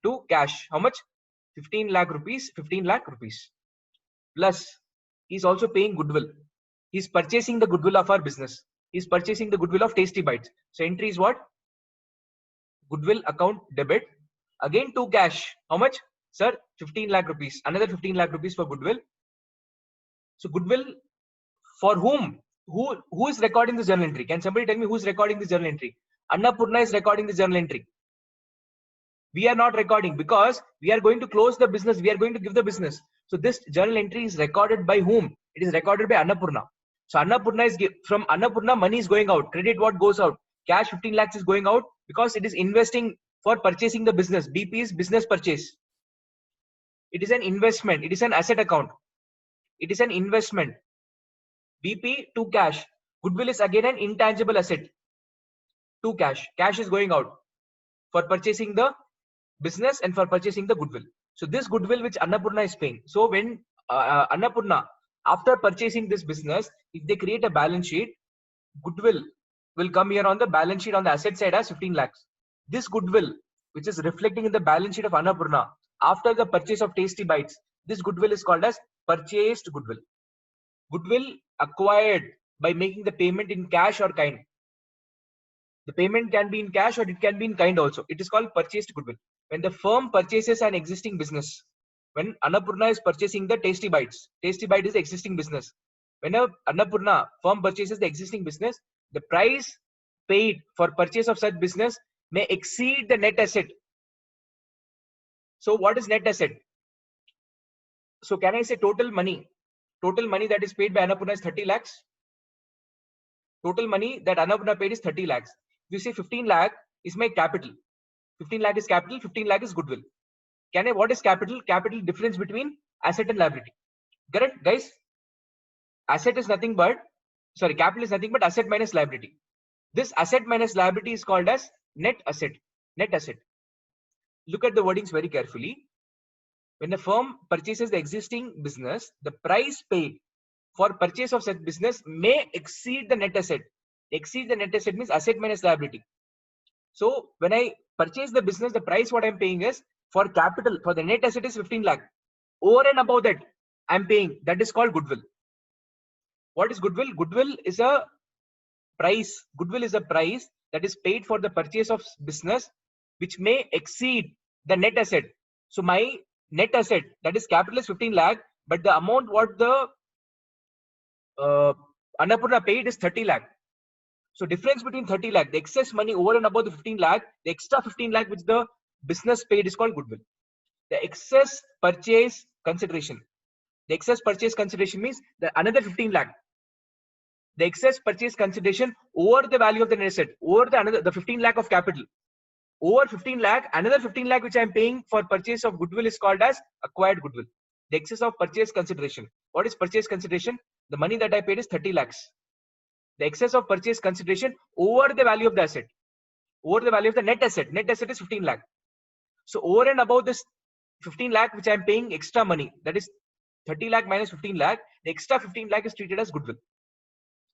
to cash. How much? 15 lakh rupees. 15 lakh rupees. Plus, he's also paying goodwill. He's purchasing the goodwill of our business. He's purchasing the goodwill of Tasty Bites. So entry is what? Goodwill account debit. Again to cash. How much? Sir, 15 lakh rupees. Another 15 lakh rupees for goodwill. So goodwill for whom? Who is recording this journal entry? Can somebody tell me who's recording this journal entry? Annapurna is recording the journal entry. We are not recording because we are going to close the business. We are going to give the business. So this journal entry is recorded by whom? It is recorded by Annapurna. So Annapurna is from Annapurna, money is going out. Credit what goes out. Cash 15 lakhs is going out because it is investing for purchasing the business. BP is business purchase. It is an investment. It is an asset account. It is an investment. BP to cash. Goodwill is again an intangible asset. To cash. Cash is going out for purchasing the business and for purchasing the goodwill. So this goodwill which Annapurna is paying. So when Annapurna, after purchasing this business, if they create a balance sheet, goodwill will come here on the balance sheet on the asset side as 15 lakhs. This goodwill, which is reflecting in the balance sheet of Annapurna after the purchase of Tasty Bites, this goodwill is called as purchased goodwill. Goodwill acquired by making the payment in cash or kind. The payment can be in cash or it can be in kind also. It is called purchased goodwill. When the firm purchases an existing business, when Annapurna is purchasing the Tasty Bites is the existing business. When a Annapurna firm purchases the existing business, the price paid for purchase of such business may exceed the net asset. So what is net asset? So can I say total money that is paid by Annapurna is 30 lakhs? Total money that Annapurna paid is 30 lakhs. If you say 15 lakh is my capital. 15 lakh is capital, 15 lakh is goodwill. What is capital? Capital difference between asset and liability. Correct, guys? Capital is nothing but asset minus liability. This asset minus liability is called as net asset. Net asset. Look at the wordings very carefully. When the firm purchases the existing business, the price paid for purchase of such business may exceed the net asset. Exceed the net asset means asset minus liability. So when I purchase the business, the price what I'm paying is for capital, for the net asset is 15 lakh. Over and above that, I'm paying. That is called goodwill. What is goodwill? Goodwill is a price. Goodwill is a price that is paid for the purchase of business, which may exceed the net asset. So my net asset, that is capital, is 15 lakh, but the amount what the Annapurna paid is 30 lakh. So difference between 30 lakh, the excess money over and above the 15 lakh, the extra 15 lakh which the business paid is called goodwill. The excess purchase consideration. The excess purchase consideration means another 15 lakh. The excess purchase consideration over the value of the net asset, over the 15 lakh of capital. Over 15 lakh, another 15 lakh which I am paying for purchase of goodwill is called as acquired goodwill. The excess of purchase consideration. What is purchase consideration? The money that I paid is 30 lakhs. The excess of purchase consideration over the value of the asset, over the value of the net asset. Net asset is 15 lakh. So over and above this 15 lakh which I am paying extra money, that is 30 lakh minus 15 lakh, the extra 15 lakh is treated as goodwill.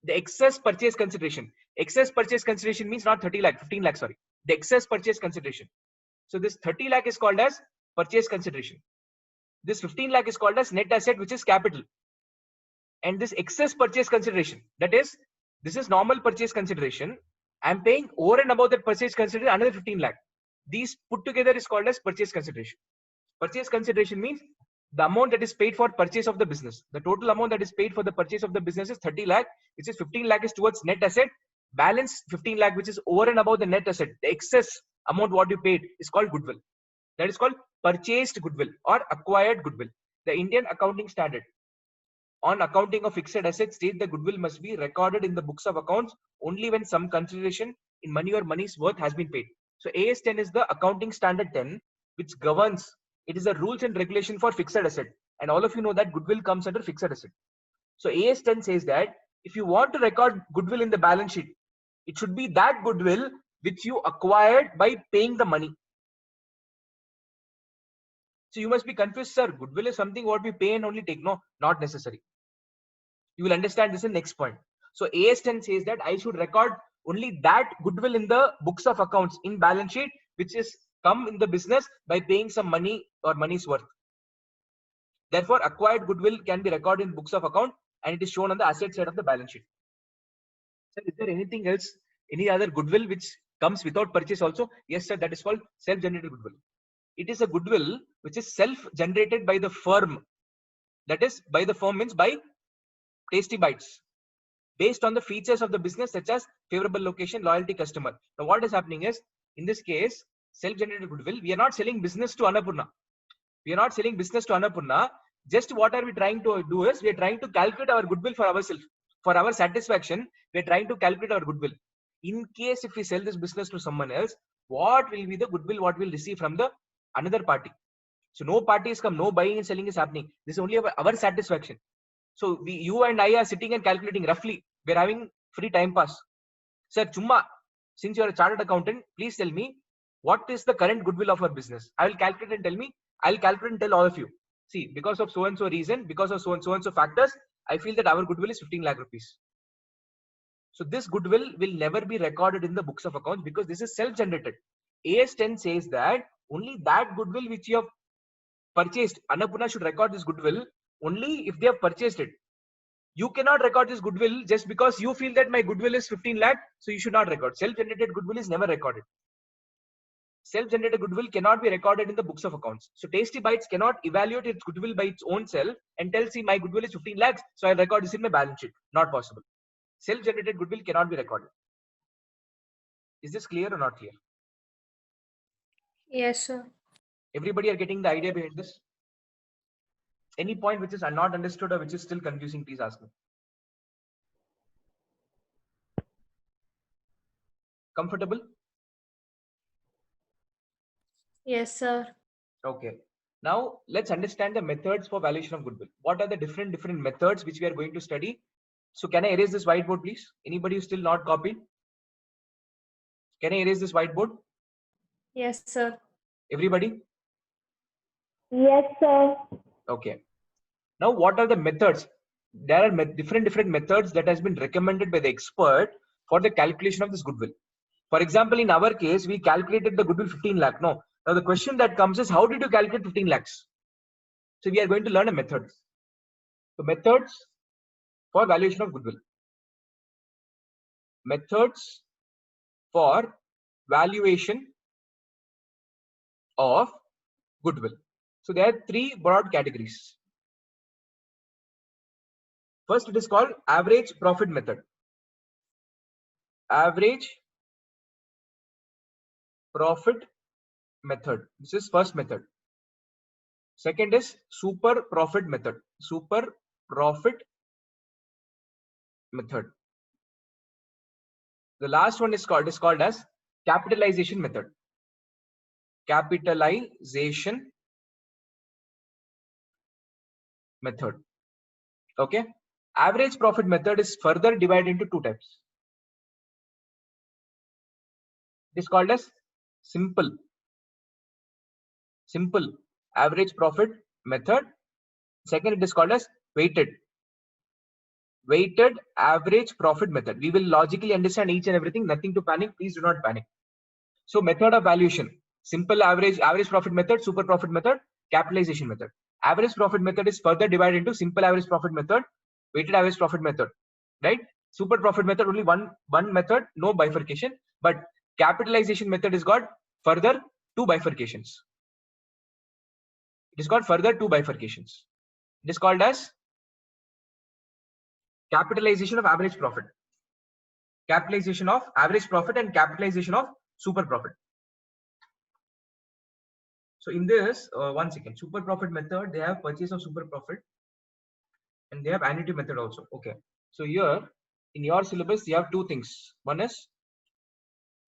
The excess purchase consideration. Excess purchase consideration means not 30 lakh, 15 lakh, sorry. The excess purchase consideration. So this 30 lakh is called as purchase consideration. This 15 lakh is called as net asset, which is capital. And this excess purchase consideration, that is, this is normal purchase consideration. I'm paying over and above that purchase consideration another 15 lakh. These put together is called as purchase consideration. Purchase consideration means the amount that is paid for purchase of the business. The total amount that is paid for the purchase of the business is 30 lakh, which is 15 lakh is towards net asset. Balance 15 lakh, which is over and above the net asset. The excess amount what you paid is called goodwill. That is called purchased goodwill or acquired goodwill. The Indian accounting standard on accounting of fixed assets state the goodwill must be recorded in the books of accounts only when some consideration in money or money's worth has been paid. So AS 10 is the accounting standard 10, which governs. It is the rules and regulation for fixed asset. And all of you know that goodwill comes under fixed asset. So AS 10 says that if you want to record goodwill in the balance sheet, it should be that goodwill which you acquired by paying the money. So you must be confused, sir. Goodwill is something what we pay and only take. No, not necessary. You will understand this in next point. So AS 10 says that I should record only that goodwill in the books of accounts in balance sheet, which is come in the business by paying some money or money's worth. Therefore, acquired goodwill can be recorded in books of account and it is shown on the asset side of the balance sheet. Sir, is there anything else, any other goodwill which comes without purchase also? Yes, sir, that is called self-generated goodwill. It is a goodwill which is self-generated by the firm. That is, by the firm means by Tasty Bites. based on the features of the business such as favorable location, loyalty customer. Now what is happening is, in this case, self-generated goodwill, we are not selling business to Annapurna. We are not selling business to Annapurna. Just what are we trying to do is, we are trying to calculate our goodwill for ourselves. For our satisfaction, we are trying to calculate our goodwill. In case if we sell this business to someone else, what will be the goodwill what we'll receive from the another party? So no party is come, no buying and selling is happening. This is only our satisfaction. So you and I are sitting and calculating roughly. We're having free time pass. Sir, Chumma, since you're a chartered accountant, please tell me what is the current goodwill of our business. I will calculate and tell me. I'll calculate and tell all of you. See, because of so and so reason, because of so and so factors, I feel that our goodwill is 15 lakh rupees. So this goodwill will never be recorded in the books of accounts because this is self-generated. AS 10 says that only that goodwill which you have purchased, Annapurna should record this goodwill only if they have purchased it. You cannot record this goodwill just because you feel that my goodwill is 15 lakh, so you should not record. Self-generated goodwill is never recorded. Self-generated goodwill cannot be recorded in the books of accounts. So Tasty Bites cannot evaluate its goodwill by its own self and tell, see, my goodwill is 15 lakhs, so I'll record this in my balance sheet. Not possible. Self-generated goodwill cannot be recorded. Is this clear or not clear? Yes, sir. Everybody are getting the idea behind this? Any point which is not understood or which is still confusing, please ask me. Comfortable? Yes, sir. Okay. Now let's understand the methods for valuation of goodwill. What are the different methods which we are going to study? So can I erase this whiteboard, please? Anybody who's still not copied? Can I erase this whiteboard? Yes, sir. Everybody? Yes, sir. Okay. Now what are the methods? There are different methods that has been recommended by the expert for the calculation of this goodwill. For example, in our case, we calculated the goodwill 15 lakh. No. Now the question that comes is, how did you calculate 15 lakhs? So we are going to learn a method. So methods for valuation of goodwill. Methods for valuation of goodwill. So there are three broad categories. First, it is called average profit method. Average profit method. This is first method. Second is super profit method. Super profit method. The last one is called as capitalization method. Capitalization method. Okay. Average profit method is further divided into two types. It is called as simple average profit method. Second, it is called as weighted average profit method. We will logically understand each and everything. Nothing to panic. Please do not panic. So method of valuation: simple average profit method, super profit method, capitalization method. Average profit method is further divided into simple average profit method, weighted average profit method, right? Super profit method, only one method, no bifurcation. But capitalization method is got further two bifurcations. It is got further two bifurcations. It is called as capitalization of average profit, capitalization of average profit, and capitalization of super profit. So in this, one second, super profit method, they have purchase of super profit and they have annuity method also. Okay. So here in your syllabus, you have two things. One is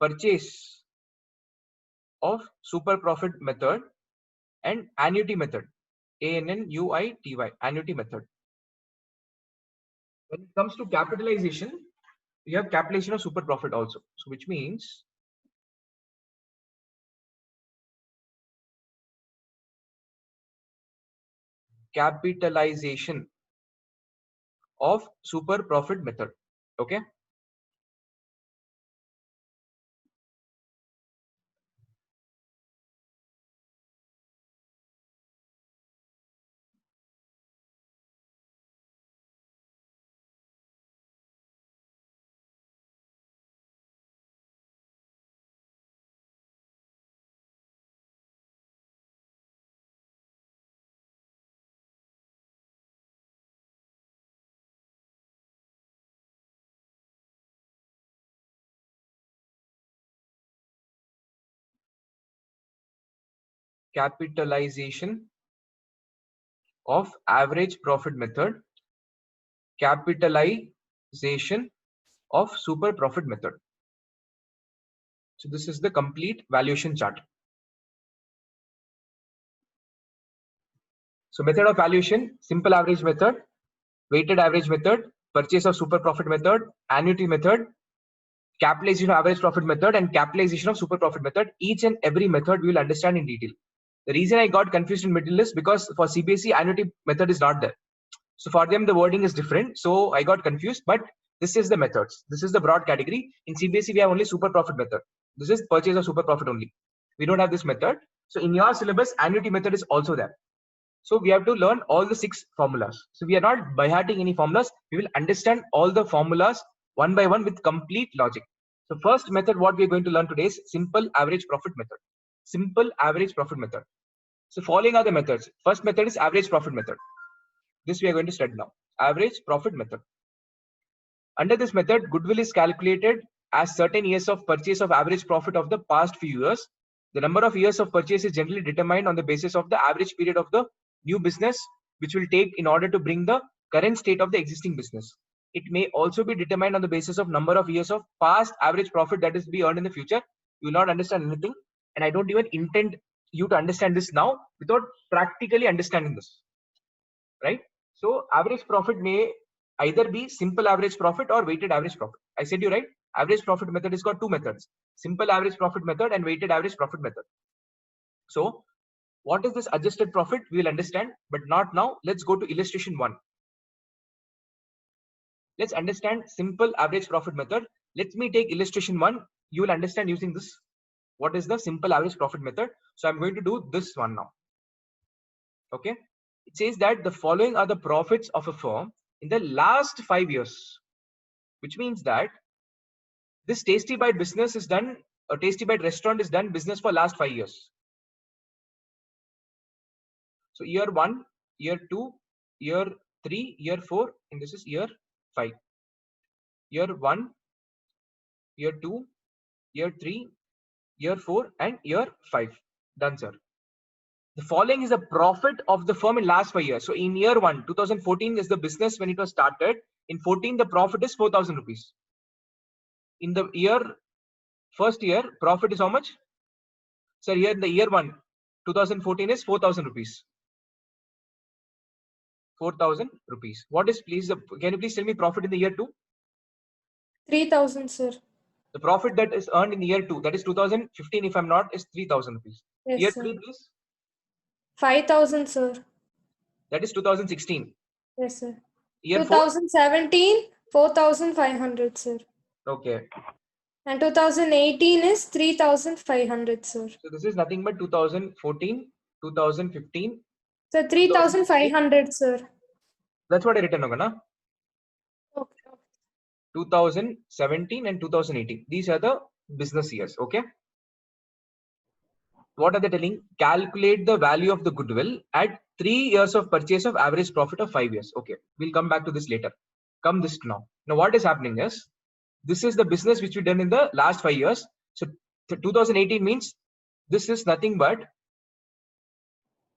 purchase of super profit method and annuity method. ANNUITY, annuity method. When it comes to capitalization, you have capitalization of super profit also. So which means capitalization of super profit method. Okay. capitalization of average profit method, capitalization of super profit method. So this is the complete valuation chart. So method of valuation, simple average method, weighted average method, purchase of super profit method, annuity method, capitalization of average profit method, and capitalization of super profit method. Each and every method we will understand in detail. The reason I got confused in middle is because for CBSE annuity method is not there. So for them the wording is different. So I got confused, but this is the methods. This is the broad category. In CBSE we have only super profit method. This is purchase of super profit only. We don't have this method. So in your syllabus, annuity method is also there. So we have to learn all the 6 formulas. So we are not by hearting any formulas. We will understand all the formulas one by one with complete logic. So first method what we are going to learn today is simple average profit method. Simple average profit method. So following are the methods. First method is average profit method. This we are going to study now. Average profit method. Under this method, goodwill is calculated as certain years of purchase of average profit of the past few years. The number of years of purchase is generally determined on the basis of the average period of the new business, which will take in order to bring the current state of the existing business. It may also be determined on the basis of number of years of past average profit that is to be earned in the future. You will not understand anything, and I don't even intend you to understand this now without practically understanding this, right? So average profit may either be simple average profit or weighted average profit. I said you right. Average profit method has got 2 methods: simple average profit method and weighted average profit method. So what is this adjusted profit? We will understand, but not now. Let's go to illustration 1. Let's understand simple average profit method. Let me take illustration 1. You will understand using this what is the simple average profit method. So I'm going to do this one now. Okay. It says that the following are the profits of a firm in the last 5 years, which means that this Tasty Bite business is done, a Tasty Bite restaurant is done business for last 5 years. So year 1, year 2, year 3, year 4, and this is year 5. Year 1, year 2, year 3, year 4, and year 5. Done, sir. The following is the profit of the firm in last 5 years. So in year 1, 2014 is the business when it was started. In 14, the profit is 4,000 rupees. In the first year, profit is how much? Sir, here in the year 1, 2014 is 4,000 rupees. 4,000 rupees. What is, please, can you please tell me profit in the year 2? 3,000, sir. The profit that is earned in the year 2, that is 2015, if I'm not, is 3,000 rupees. Yes, Year sir. 3, please. 5,000, sir. That is 2016. Yes, sir. Year 2017, 4,500, sir. 4. Okay. And 2018 is 3,500, sir. So this is nothing but 2014, 2015. So 3,500, sir. That's what I written, okay, na? Okay. 2017 and 2018. These are the business years. Okay. What are they telling? Calculate the value of the goodwill at 3 years of purchase of average profit of 5 years. Okay. We'll come back to this later. Come this now. Now what is happening is, this is the business which we done in the last 5 years. So 2018 means this is nothing but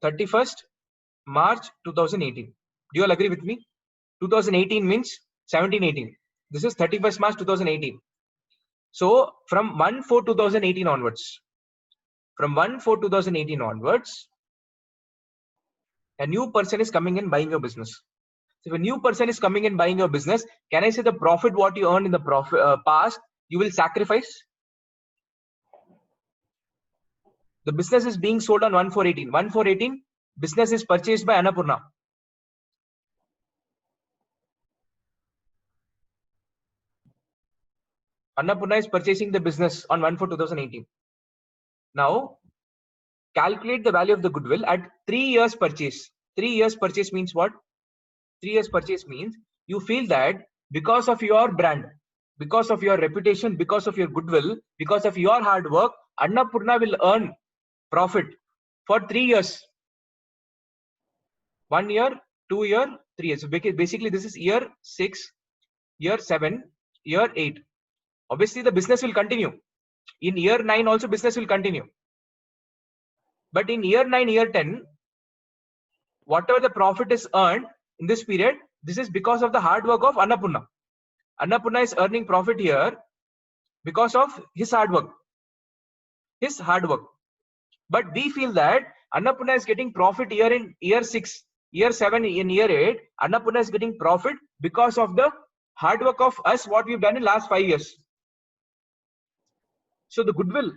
31st March 2018. Do you all agree with me? 2018 means 17-18. This is 31st March 2018. So from 1/4/2018 onwards, from 1/4/2018 onwards, a new person is coming in buying your business. So if a new person is coming in buying your business, can I say the profit what you earned in the past, you will sacrifice? The business is being sold on 1/4/18. 1/4/18, business is purchased by Annapurna. Annapurna is purchasing the business on 1/4/2018. Now, calculate the value of the goodwill at 3 years purchase. 3 years purchase means what? 3 years purchase means you feel that because of your brand, because of your reputation, because of your goodwill, because of your hard work, Annapurna will earn profit for 3 years. 1 year, 2 year, 3 years. So basically this is year 6, year 7, year 8. Obviously the business will continue. In year 9 also business will continue. But in year 9, year 10, whatever the profit is earned in this period, this is because of the hard work of Annapurna. Annapurna is earning profit here because of his hard work. But we feel that Annapurna is getting profit here in year 6, year 7, in year 8. Annapurna is getting profit because of the hard work of us, what we've done in last 5 years. So the goodwill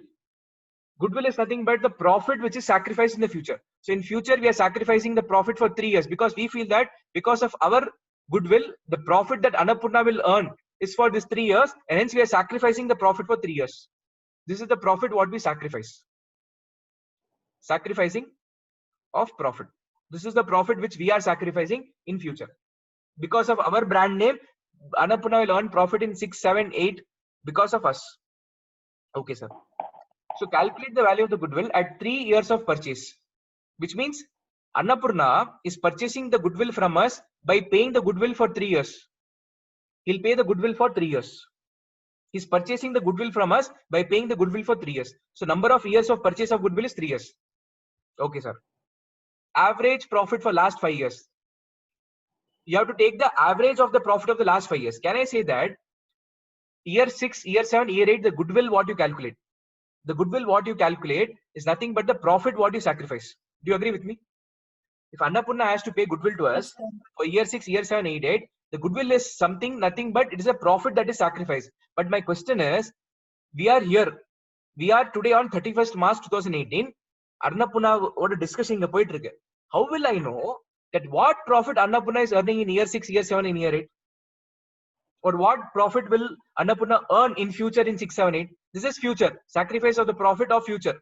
is nothing but the profit which is sacrificed in the future. So in future, we are sacrificing the profit for 3 years because we feel that because of our goodwill, the profit that Annapurna will earn is for this 3 years, and hence we are sacrificing the profit for 3 years. This is the profit what we sacrifice. Sacrificing of profit. This is the profit which we are sacrificing in future. Because of our brand name, Annapurna will earn profit in 6, 7, 8 because of us. Okay, sir. So calculate the value of the goodwill at 3 years of purchase, which means Annapurna is purchasing the goodwill from us by paying the goodwill for 3 years. He'll pay the goodwill for 3 years. He's purchasing the goodwill from us by paying the goodwill for 3 years. So number of years of purchase of goodwill is 3 years. Okay, sir. Average profit for last 5 years. You have to take the average of the profit of the last 5 years. Can I say that year 6, year 7, year 8, the goodwill what you calculate? The goodwill what you calculate is nothing but the profit what you sacrifice. Do you agree with me? If Annapurna has to pay goodwill to us for year 6, year 7, 8, 8, the goodwill is nothing but it is a profit that is sacrificed. But my question is, we are here. We are today on 31st March 2018. Annapurna, what a discussion. How will I know that what profit Annapurna is earning in year 6, year 7, in year 8? Or what profit will Annapurna earn in future in 6, 7, 8? This is future. Sacrifice of the profit of future.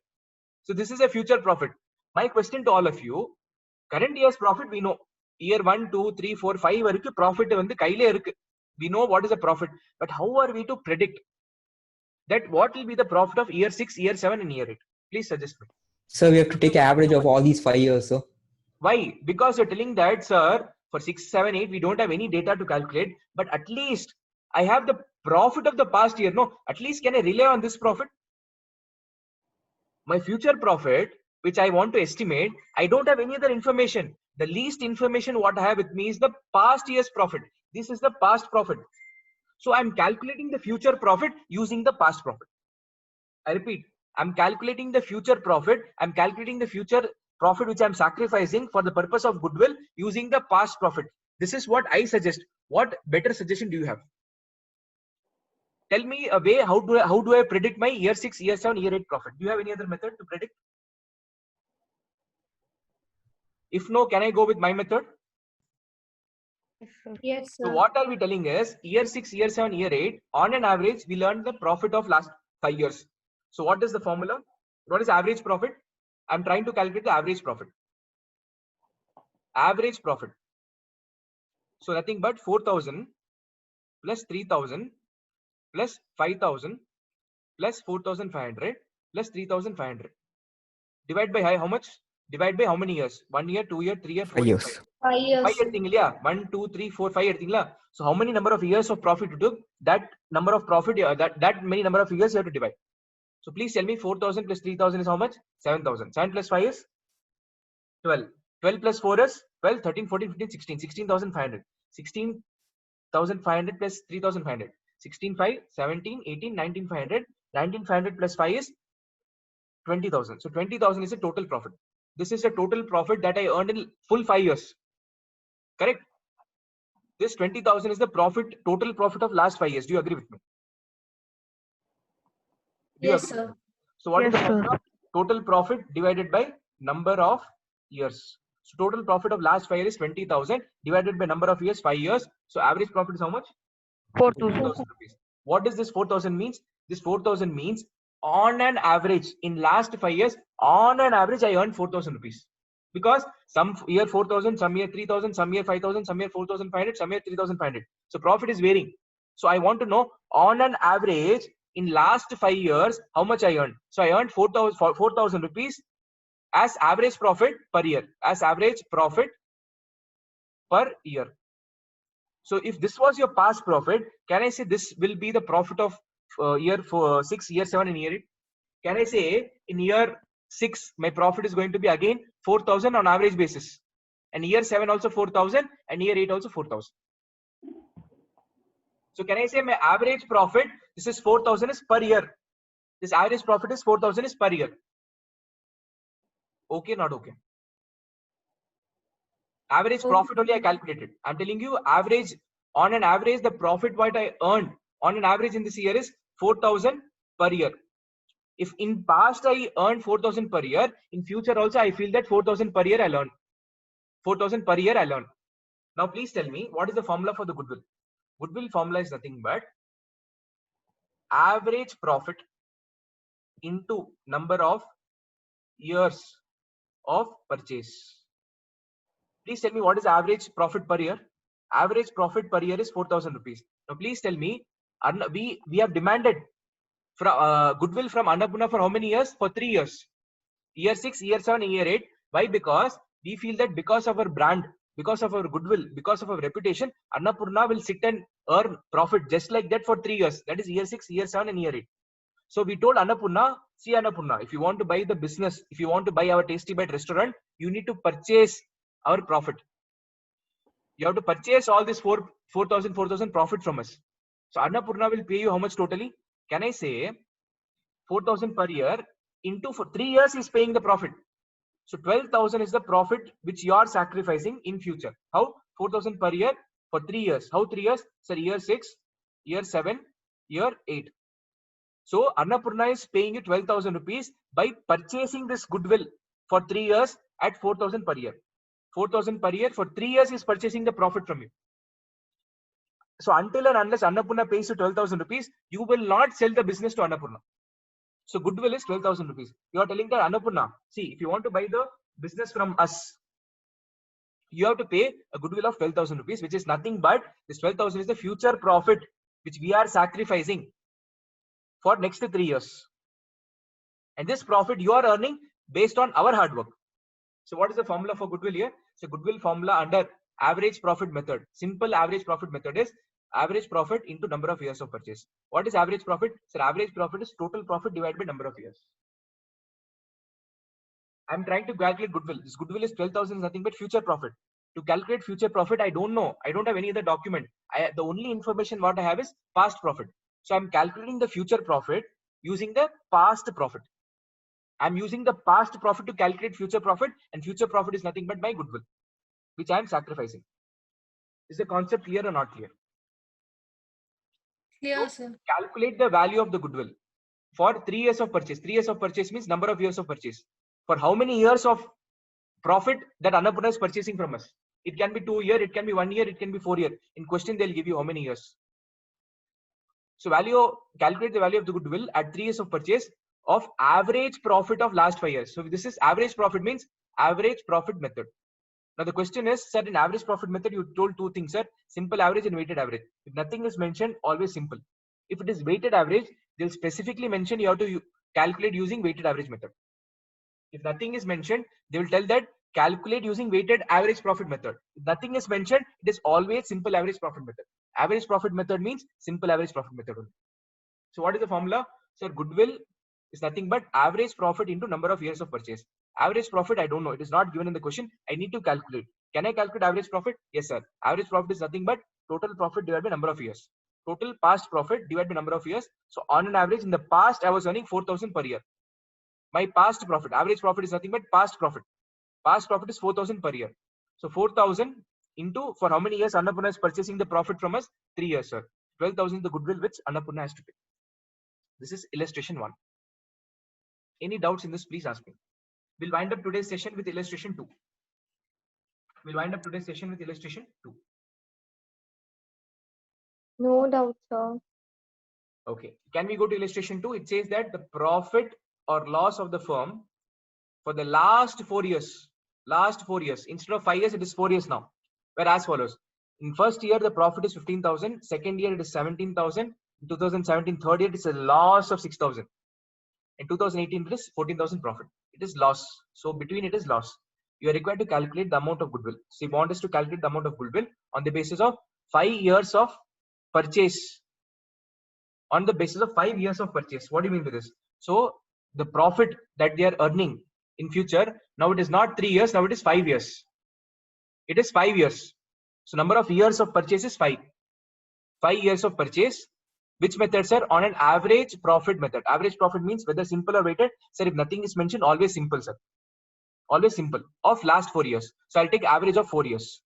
So this is a future profit. My question to all of you, current year's profit we know. Year 1, 2, 3, 4, 5 profit. We know what is the profit. But how are we to predict that what will be the profit of year 6, year 7 and year 8? Please suggest me. Sir, we have to take an average of all these 5 years, sir. Why? Because you're telling that, sir, for 6, 7, 8, we don't have any data to calculate, but at least I have the profit of the past year. No, at least can I rely on this profit? My future profit, which I want to estimate, I don't have any other information. The least information what I have with me is the past year's profit. This is the past profit. So I'm calculating the future profit using the past profit. I repeat, I'm calculating the future profit. I'm calculating the future profit which I'm sacrificing for the purpose of goodwill using the past profit. This is what I suggest. What better suggestion do you have? Tell me a way, how do I predict my year 6, year 7, year 8 profit? Do you have any other method to predict? If no, can I go with my method? Yes, sir. So what are we telling is year 6, year 7, year 8, on an average, we learned the profit of last 5 years. So what is the formula? What is average profit? I'm trying to calculate the average profit. Average profit. So nothing but 4,000 plus 3,000 plus 5,000 plus 4,500 plus 3,500. Divide by how much? Divide by how many years? 1 year, 2 year, 3 year, 4 year. 5 years. 5 years. 5 years. 1, 2, 3, 4, 5 years. So how many number of years of profit you took? That number of profit, that many number of years you have to divide. So please tell me 4,000 plus 3,000 is how much? 7,000. 7 plus 5 is 12. 12 plus 4 is 12, 13, 14, 15, 16. 16,500. 16,500 plus 3,500. 16, 5, 17, 18, 19,500. 19,500 plus 5 is 20,000. So 20,000 is a total profit. This is a total profit that I earned in full 5 years. Correct? This 20,000 is the profit, total profit of last 5 years. Do you agree with me? Yes, sir. So what is the formula? Total profit divided by number of years. So total profit of last 5 years is 20,000 divided by number of years, 5 years. So average profit is how much? 4,000 rupees. What does this 4,000 means? This 4,000 means on an average in last 5 years, on an average I earned 4,000 rupees. Because some year 4,000, some year 3,000, some year 5,000, some year 4,500, some year 3,500. So profit is varying. So I want to know on an average in last 5 years how much I earned. So I earned 4,000 rupees as average profit per year. As average profit per year. So if this was your past profit, can I say this will be the profit of year 6, year 7 and year 8? Can I say in year 6, my profit is going to be again 4,000 on average basis. And year 7 also 4,000 and year 8 also 4,000. So can I say my average profit, this is 4,000 is per year. This average profit is 4,000 is per year. Okay, not okay. Average profit only I calculated. I'm telling you average, on an average, the profit what I earned on an average in this year is 4,000 per year. If in past I earned 4,000 per year, in future also I feel that 4,000 per year I learn. 4,000 per year I learn. Now please tell me what is the formula for the goodwill? Goodwill formula is nothing but average profit into number of years of purchase. Please tell me what is average profit per year? Average profit per year is 4,000 rupees. Now please tell me, we have demanded goodwill from Annapurna for how many years? For 3 years. Year 6, year 7, year 8. Why? Because we feel that because of our brand, because of our goodwill, because of our reputation, Annapurna will sit and earn profit just like that for 3 years. That is year 6, year 7 and year 8. So we told Annapurna, see Annapurna, if you want to buy the business, if you want to buy our Tasty Bite restaurant, you need to purchase our profit. You have to purchase all this 4,000 profit from us. So Annapurna will pay you how much totally? Can I say 4,000 per year into for 3 years is paying the profit. So 12,000 is the profit which you are sacrificing in future. How? 4,000 per year for 3 years. How 3 years? Sir, year 6, year 7, year 8. So Annapurna is paying you 12,000 rupees by purchasing this goodwill for 3 years at 4,000 per year. 4,000 per year for 3 years is purchasing the profit from you. So until and unless Annapurna pays you 12,000 rupees, you will not sell the business to Annapurna. So goodwill is 12,000 rupees. You are telling that Annapurna, see, if you want to buy the business from us, you have to pay a goodwill of 12,000 rupees, which is nothing but this 12,000 is the future profit which we are sacrificing for next 3 years. And this profit you are earning based on our hard work. So what is the formula for goodwill here? So goodwill formula under average profit method. Simple average profit method is average profit into number of years of purchase. What is average profit? So average profit is total profit divided by number of years. I'm trying to calculate goodwill. This goodwill is 12,000 is nothing but future profit. To calculate future profit, I don't know. I don't have any other document. The only information what I have is past profit. So I'm calculating the future profit using the past profit. I'm using the past profit to calculate future profit, and future profit is nothing but my goodwill, which I am sacrificing. Is the concept clear or not clear? Clear, So sir. calculate the value of the goodwill for 3 years of purchase. 3 years of purchase means number of years of purchase. For how many years of profit that Annapurna is purchasing from us? It can be 2 years, it can be 1 year, it can be 4 years. In question, they'll give you how many years. So calculate the value of the goodwill at 3 years of purchase of average profit of last 5 years. So this is average profit means average profit method. Now the question is, sir, in average profit method, you told 2 things, sir, simple average and weighted average. If nothing is mentioned, always simple. If it is weighted average, they'll specifically mention you have to calculate using weighted average method. If nothing is mentioned, they will tell that calculate using weighted average profit method. If nothing is mentioned, it is always simple average profit method. Average profit method means simple average profit method only. So what is the formula? Sir, goodwill is nothing but average profit into number of years of purchase. Average profit, I don't know. It is not given in the question. I need to calculate. Can I calculate average profit? Yes, sir. Average profit is nothing but total profit divided by number of years. Total past profit divided by number of years. So on an average, in the past, I was earning 4,000 per year. My past profit, average profit is nothing but past profit. Past profit is 4,000 per year. So 4,000 into for how many years Annapurna is purchasing the profit from us? 3 years, sir. 12,000 the goodwill which Annapurna has to pay. This is illustration 1. Any doubts in this, please ask me. We'll wind up today's session with illustration 2. No doubt, sir. Okay. Can we go to illustration 2? It says that the profit or loss of the firm for the last 4 years. Instead of 5 years, it is 4 years now. Where as follows. In first year, the profit is 15,000. Second year, it is 17,000. In 2017, third year, it is a loss of 6,000. In 2018, it is 14,000 profit. It is loss. So between it is loss. You are required to calculate the amount of goodwill. So you want us to calculate the amount of goodwill on the basis of 5 years of purchase. On the basis of 5 years of purchase. What do you mean by this? So the profit that they are earning in future, now it is not 3 years, now it is 5 years. It is 5 years. So number of years of purchase is 5. 5 years of purchase. Which method, sir? On an average profit method. Average profit means whether simple or weighted. Sir, if nothing is mentioned, always simple, sir. Always simple. Of last 4 years. So I'll take average of 4 years.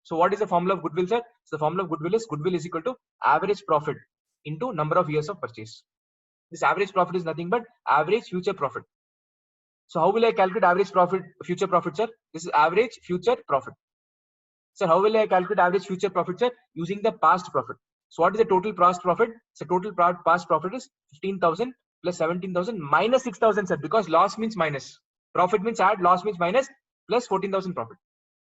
So what is the formula of goodwill, sir? So the formula of goodwill is equal to average profit into number of years of purchase. This average profit is nothing but average future profit. So how will I calculate average profit, future profit, sir? This is average future profit. So how will I calculate average future profit, sir? Using the past profit. So what is the total past profit? So total past profit is 15,000 plus 17,000 minus 6,000, sir, because loss means minus. Profit means add, loss means minus, plus 14,000 profit.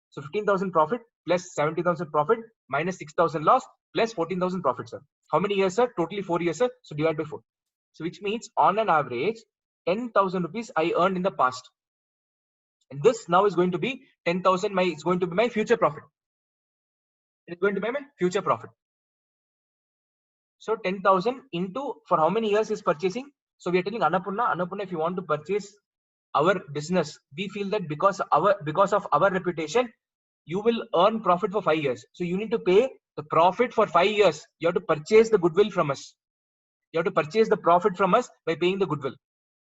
So 15,000 profit plus 17,000 profit minus 6,000 loss plus 14,000 profit, sir. How many years, sir? Totally 4 years, sir. So divide by 4. So which means on an average 10,000 rupees I earned in the past. And this now is going to be 10,000. It's going to be my future profit. It's going to be my future profit. So 10,000 into for how many years is purchasing? So we are telling Annapurna, if you want to purchase our business, we feel that because of our reputation, you will earn profit for 5 years. So you need to pay the profit for 5 years. You have to purchase the goodwill from us. You have to purchase the profit from us by paying the goodwill.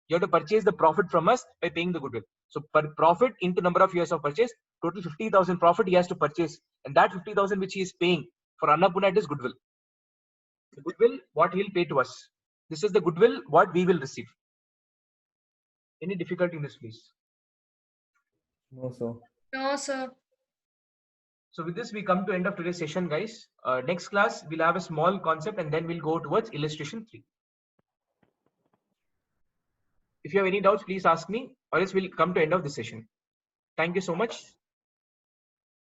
You have to purchase the profit from us by paying the goodwill. So per profit into number of years of purchase, total 50,000 profit he has to purchase, and that 50,000 which he is paying for Annapurna is goodwill. The goodwill what he'll pay to us. This is the goodwill what we will receive. Any difficulty in this, please? No, sir. No, sir. So with this, we come to end of today's session, guys. Next class, we'll have a small concept and then we'll go towards illustration 3. If you have any doubts, please ask me, or else we'll come to end of the session. Thank you so much.